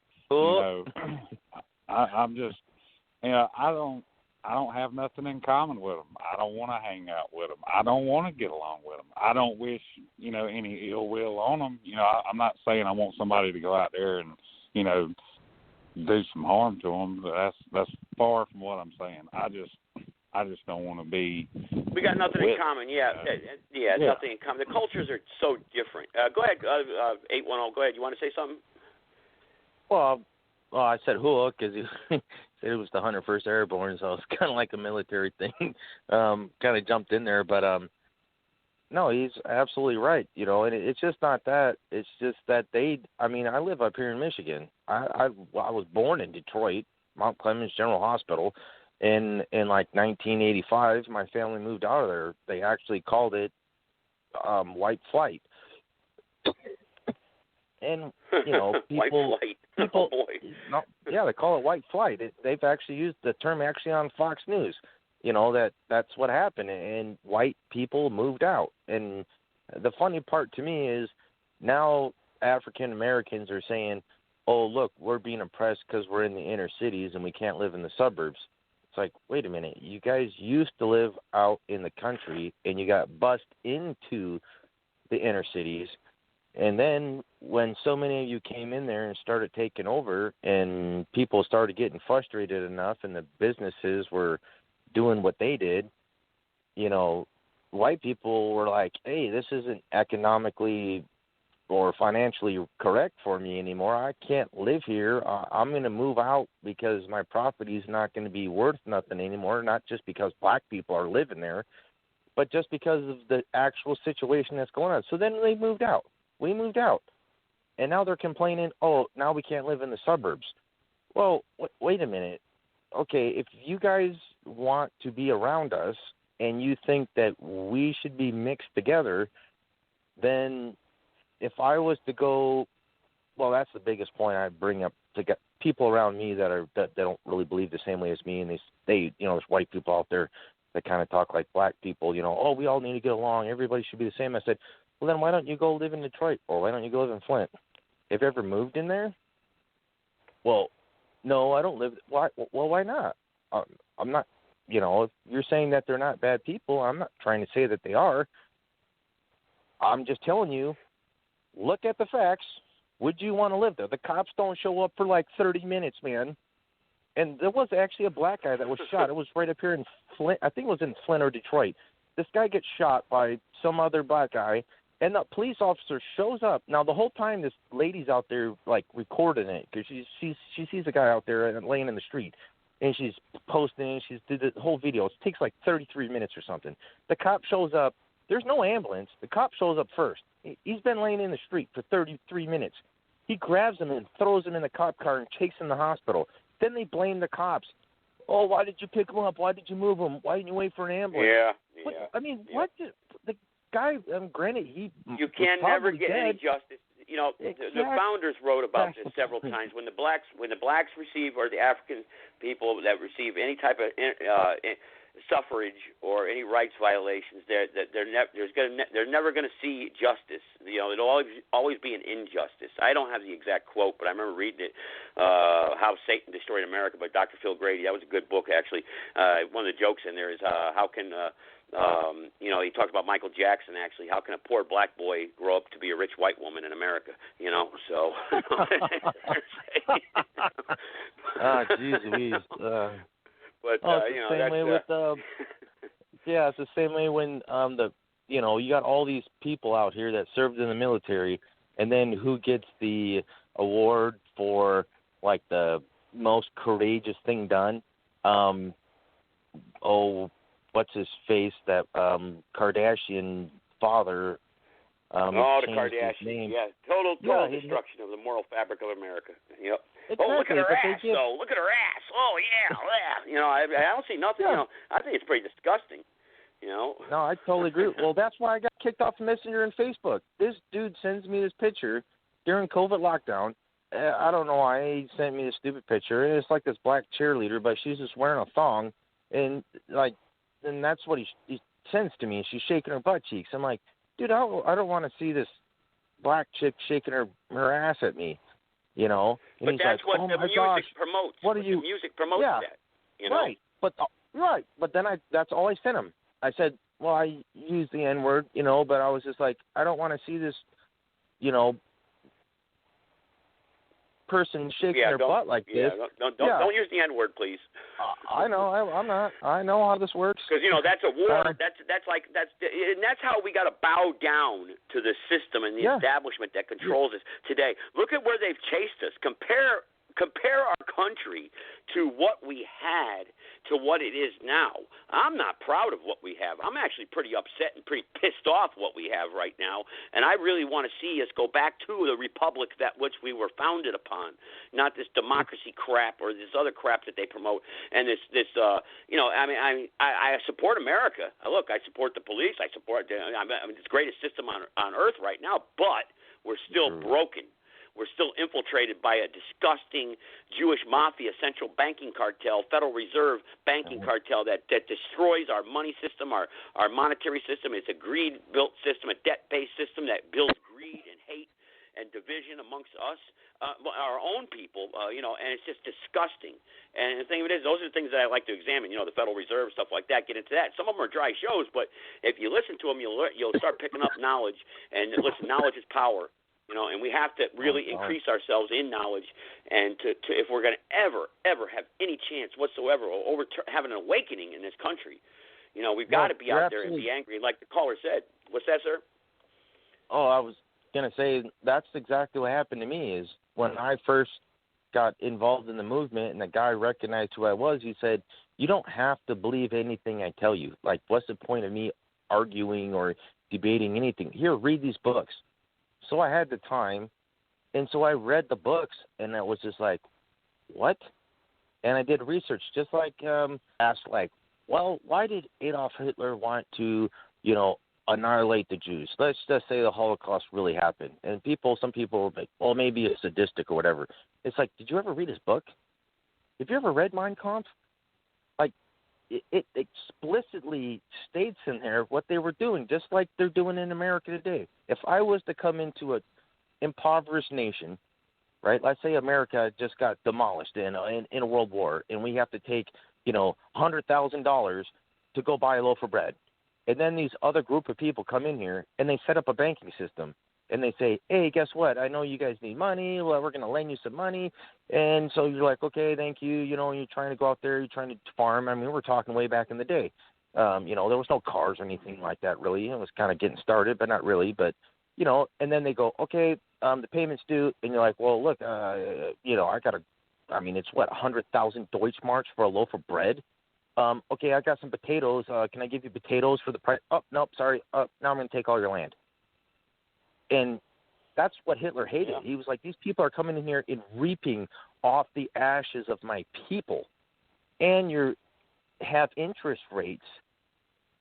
I'm just, I don't have nothing in common with them. I don't want to hang out with them. I don't want to get along with them. I don't wish, any ill will on them. I'm not saying I want somebody to go out there and, do some harm to them. That's far from what I'm saying. I just don't want to be. We got nothing in common. Yeah, nothing in common. The cultures are so different. Go ahead, 810. Go ahead. You want to say something? Well, I said Hua because he said it was the 101st Airborne, so it's kind of like a military thing. Kind of jumped in there, but no, he's absolutely right. And it's just not that. It's just that I live up here in Michigan. I was born in Detroit, Mount Clemens General Hospital. In like 1985, my family moved out of there. They actually called it white flight. And people, white flight. people, no, yeah, they call it white flight. They've actually used the term actually on Fox News. That's what happened, and white people moved out. And the funny part to me is now African Americans are saying, "Oh, look, we're being oppressed because we're in the inner cities and we can't live in the suburbs." It's like, wait a minute, you guys used to live out in the country and you got bussed into the inner cities. And then when so many of you came in there and started taking over and people started getting frustrated enough and the businesses were doing what they did, white people were like, hey, this isn't economically or financially correct for me anymore. I can't live here. I'm going to move out because my property is not going to be worth nothing anymore, not just because black people are living there, but just because of the actual situation that's going on. So then they moved out. We moved out. And now they're complaining, oh, now we can't live in the suburbs. Well, wait a minute. Okay, if you guys want to be around us and you think that we should be mixed together, then if I was to go, well, that's the biggest point I bring up to get people around me that don't really believe the same way as me, and they there's white people out there that kind of talk like black people, oh, we all need to get along, everybody should be the same. I said, well, then why don't you go live in Detroit, or why don't you go live in Flint? Have you ever moved in there? Well, no, I don't live. Why? Well, why not? I'm not. If you're saying that they're not bad people, I'm not trying to say that they are. I'm just telling you. Look at the facts. Would you want to live there? The cops don't show up for like 30 minutes, man. And there was actually a black guy that was shot. It was right up here in Flint. I think it was in Flint or Detroit. This guy gets shot by some other black guy, and the police officer shows up. Now, the whole time this lady's out there, like, recording it because she sees a guy out there laying in the street, and she's posting. She's did the whole video. It takes like 33 minutes or something. The cop shows up. There's no ambulance. The cop shows up first. He's been laying in the street for 33 minutes. He grabs him and throws him in the cop car and takes him to the hospital. Then they blame the cops. Oh, why did you pick him up? Why did you move him? Why didn't you wait for an ambulance? Yeah. What? The guy, granted, you can never get any justice. The founders wrote about this several times. When the blacks receive, or the African people that receive any type of suffrage or any rights violations, they're never going to see justice. It'll always be an injustice. I don't have the exact quote, but I remember reading it, How Satan Destroyed America by Dr. Phil Grady. That was a good book, actually. One of the jokes in there is how can he talked about Michael Jackson, actually. How can a poor black boy grow up to be a rich white woman in America? So. But it's the same way with yeah, it's the same way when you got all these people out here that served in the military, and then who gets the award for like the most courageous thing done? What's his face? That Kardashian father. The Kardashians. Yeah, total destruction of the moral fabric of America. Yep. Exactly, look at her ass, though. Look at her ass. Oh, yeah. I don't see nothing. Yeah. I think it's pretty disgusting. No, I totally agree. Well, that's why I got kicked off Messenger and Facebook. This dude sends me this picture during COVID lockdown. I don't know why he sent me this stupid picture. And it's like this black cheerleader, but she's just wearing a thong. And that's what he sends to me. She's shaking her butt cheeks. I'm like, dude, I don't want to see this black chick shaking her ass at me, And but he's that's like, what oh the my music gosh, promotes. What are you? The music promotes that. Right. But then that's all I sent him. I said, well, I used the N-word, but I was just like, I don't want to see this, person shaking their butt like this. Don't use the N-word, please. I know. I'm not. I know how this works. Because that's a war. And that's how we got to bow down to the system and the establishment that controls us today. Look at where they've chased us. Compare our country to what we had to what it is now. I'm not proud of what we have. I'm actually pretty upset and pretty pissed off what we have right now, and I really want to see us go back to the republic that which we were founded upon, not this democracy crap or this other crap that they promote. And I support America. Look, I support the police. I support it's the greatest system on earth right now, but we're still broken. We're still infiltrated by a disgusting Jewish mafia, central banking cartel, Federal Reserve banking cartel that destroys our money system, our monetary system. It's a greed-built system, a debt-based system that builds greed and hate and division amongst us, our own people, and it's just disgusting. And the thing of it is, those are the things that I like to examine, the Federal Reserve, stuff like that, get into that. Some of them are dry shows, but if you listen to them, you'll start picking up knowledge, and listen, knowledge is power. And we have to really increase ourselves in knowledge, and to if we're going to ever have any chance whatsoever over have an awakening in this country, we've got to be out there and be angry, like the caller said. What's that, sir? Oh, I was going to say that's exactly what happened to me. Is when I first got involved in the movement, and the guy recognized who I was. He said, "You don't have to believe anything I tell you. Like, what's the point of me arguing or debating anything? Here, read these books." So I had the time, and so I read the books, and it was just like, what? And I did research, just like asked, like, well, why did Adolf Hitler want to, annihilate the Jews? Let's just say the Holocaust really happened. And some people were like, well, maybe it's sadistic or whatever. It's like, did you ever read his book? Have you ever read Mein Kampf? Like, it explicitly states in there what they were doing, just like they're doing in America today. If I was to come into an impoverished nation, right? Let's say America just got demolished in a world war, and we have to take, $100,000 to go buy a loaf of bread. And then these other group of people come in here, and they set up a banking system. And they say, hey, guess what? I know you guys need money. Well, we're going to lend you some money. And so you're like, okay, thank you. You're trying to go out there. You're trying to farm. I mean, we're talking way back in the day. There was no cars or anything like that, really. It was kind of getting started, but not really. But, and then they go, okay, the payment's due. And you're like, well, look, it's what, 100,000 Deutschmarks for a loaf of bread? Okay, I got some potatoes. Can I give you potatoes for the price? Oh, nope, sorry. Now I'm going to take all your land. And that's what Hitler hated. Yeah. He was like, these people are coming in here and reaping off the ashes of my people. And you have interest rates.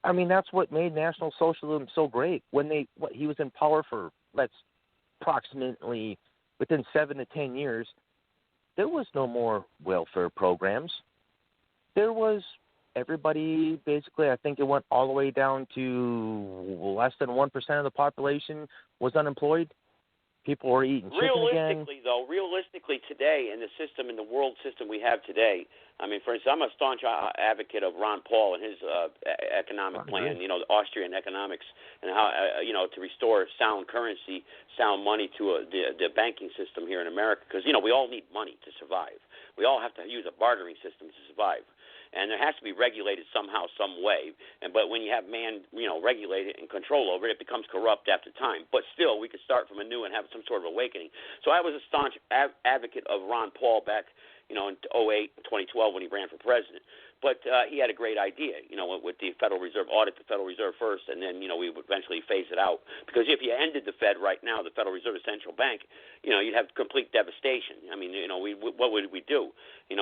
I mean, that's what made National Socialism so great. When he was in power for, approximately within 7 to 10 years, there was no more welfare programs. There was everybody, basically, I think it went all the way down to less than 1% of the population was unemployed. People were eating chicken again. Realistically today, in the system, in the world system we have today, I mean, for instance, I'm a staunch advocate of Ron Paul and his economic plan, the Austrian economics, and how, to restore sound currency, sound money to the banking system here in America. Because, we all need money to survive. We all have to use a bartering system to survive. and there has to be regulated somehow, some way. But when you have man, regulate it and control over it, it becomes corrupt after time. But still, we could start from anew and have some sort of awakening. So I was a staunch advocate of Ron Paul back, in 2008, 2012 when he ran for president. But he had a great idea, with the Federal Reserve, audit the Federal Reserve first, and then, we would eventually phase it out. Because if you ended the Fed right now, the Federal Reserve, the central bank, you'd have complete devastation. I mean, what would we do? We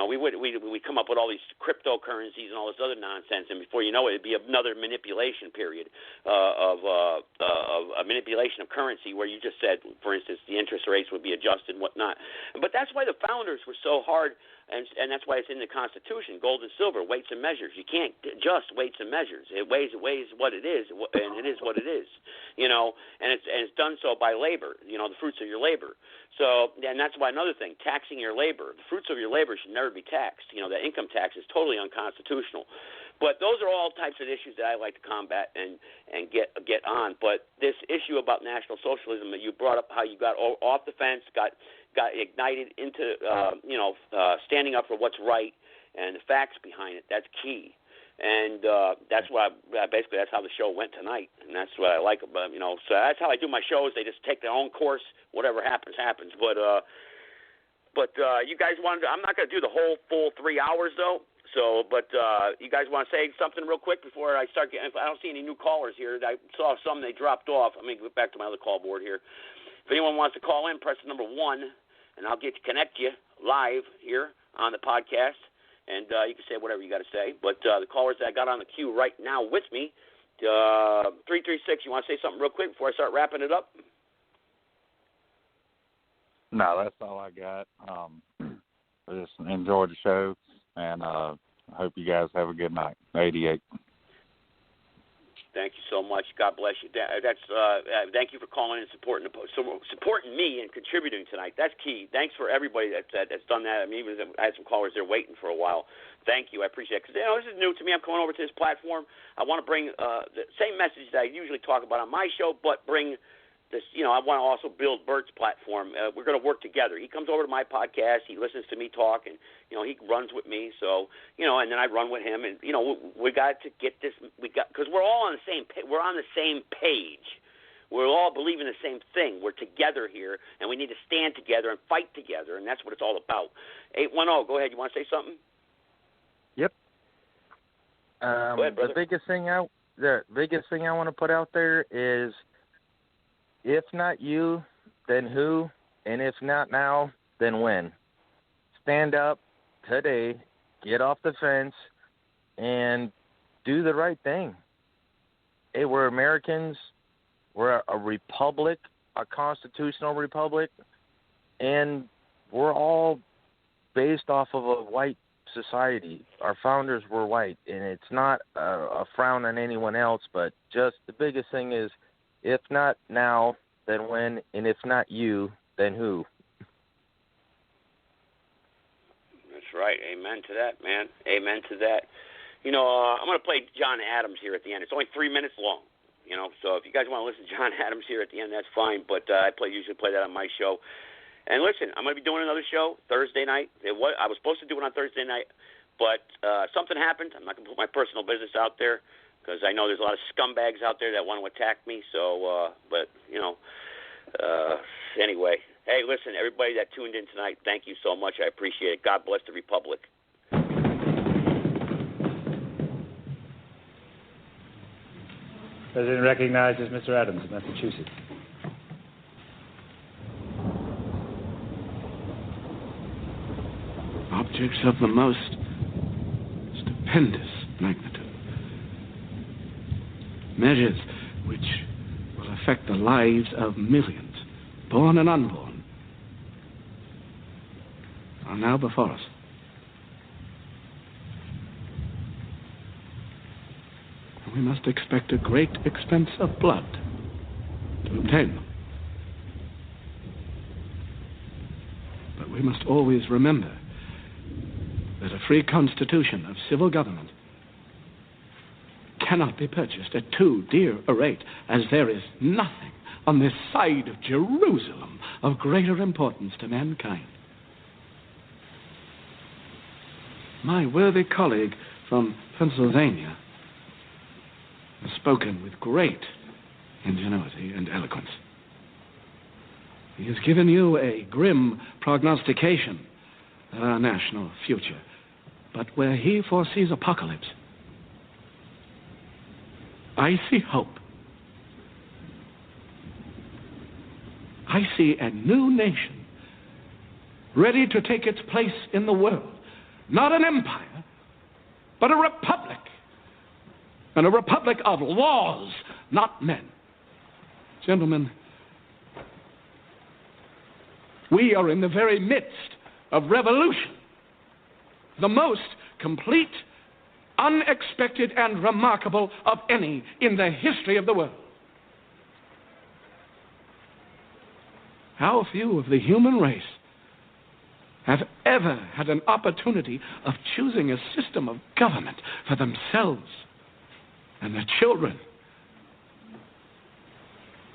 come up with all these cryptocurrencies and all this other nonsense, and before you know it, it'd be another manipulation period of a manipulation of currency where you just said, for instance, the interest rates would be adjusted and whatnot. But that's why the founders were so hard. And that's why it's in the Constitution, gold and silver, weights and measures. You can't adjust weights and measures. It weighs what it is, and it is what it is, and it's done so by labor, the fruits of your labor. So, and that's why another thing, taxing your labor. The fruits of your labor should never be taxed. The income tax is totally unconstitutional. But those are all types of issues that I like to combat and get on. But this issue about National Socialism that you brought up, how you got off the fence, got ignited into standing up for what's right and the facts behind it. That's key, and that's why basically that's how the show went tonight, and that's what I like about So that's how I do my shows. They just take their own course. Whatever happens, happens. But you guys wanted I'm not going to do the whole full 3 hours though. So, but you guys want to say something real quick before I start getting? I don't see any new callers here. I saw some, they dropped off. Let me get back to my other call board here. If anyone wants to call in, press the number 1, and I'll connect you live here on the podcast, and you can say whatever you got to say. But the callers that I got on the queue right now with me, 336, you want to say something real quick before I start wrapping it up? No, that's all I got. I just enjoyed the show, and I hope you guys have a good night. 88. Thank you so much. God bless you. Thank you for calling and supporting me and contributing tonight. That's key. Thanks for everybody that's done that. I mean, even I had some callers there waiting for a while. Thank you. I appreciate it. Because this is new to me. I'm coming over to this platform. I want to bring the same message that I usually talk about on my show, but bring this. I want to also build Bert's platform. We're going to work together. He comes over to my podcast. He listens to me talk, and he runs with me. So and then I run with him, and we got to get this. Because we're all on the same. We're on the same page. We're all believing the same thing. We're together here, and we need to stand together and fight together, and that's what it's all about. 810, go ahead. You want to say something? Yep. Go ahead, brother. The biggest thing I want to put out there is, if not you, then who? And if not now, then when? Stand up today, get off the fence, and do the right thing. Hey, we're Americans. We're a republic, a constitutional republic, and we're all based off of a white society. Our founders were white, and it's not a frown on anyone else, but just the biggest thing is, if not now, then when? And if not you, then who? That's right. Amen to that, man. Amen to that. I'm going to play John Adams here at the end. It's only 3 minutes long, so if you guys want to listen to John Adams here at the end, that's fine, but I usually play that on my show. And listen, I'm going to be doing another show Thursday night. I was supposed to do it on Thursday night, but something happened. I'm not going to put my personal business out there, because I know there's a lot of scumbags out there that want to attack me. So, anyway. Hey, listen, everybody that tuned in tonight, thank you so much. I appreciate it. God bless the Republic. President recognizes Mr. Adams of Massachusetts. Objects of the most stupendous magnitude. Measures which will affect the lives of millions, born and unborn, are now before us. We must expect a great expense of blood to obtain them. But we must always remember that a free constitution of civil government cannot be purchased at too dear a rate, as there is nothing on this side of Jerusalem of greater importance to mankind. My worthy colleague from Pennsylvania, has spoken with great ingenuity and eloquence. He has given you a grim prognostication of our national future, but where he foresees apocalypse, I see hope. I see a new nation ready to take its place in the world. Not an empire, but a republic. And a republic of laws, not men. Gentlemen, we are in the very midst of revolution. The most complete, unexpected, and remarkable of any in the history of the world. How few of the human race have ever had an opportunity of choosing a system of government for themselves and their children.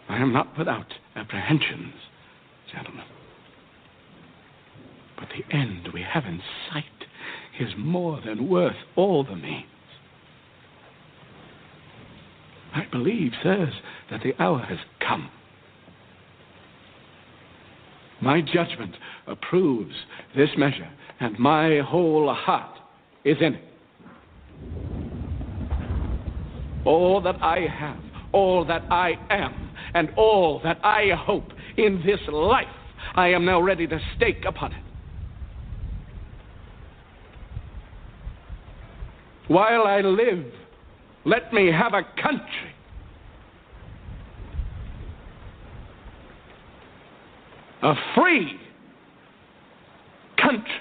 I am not without apprehensions, gentlemen. But the end we have in sight is more than worth all the means. I believe, sirs, that the hour has come. My judgment approves this measure, and my whole heart is in it. All that I have, all that I am, and all that I hope in this life, I am now ready to stake upon it. While I live, let me have a country. A free country.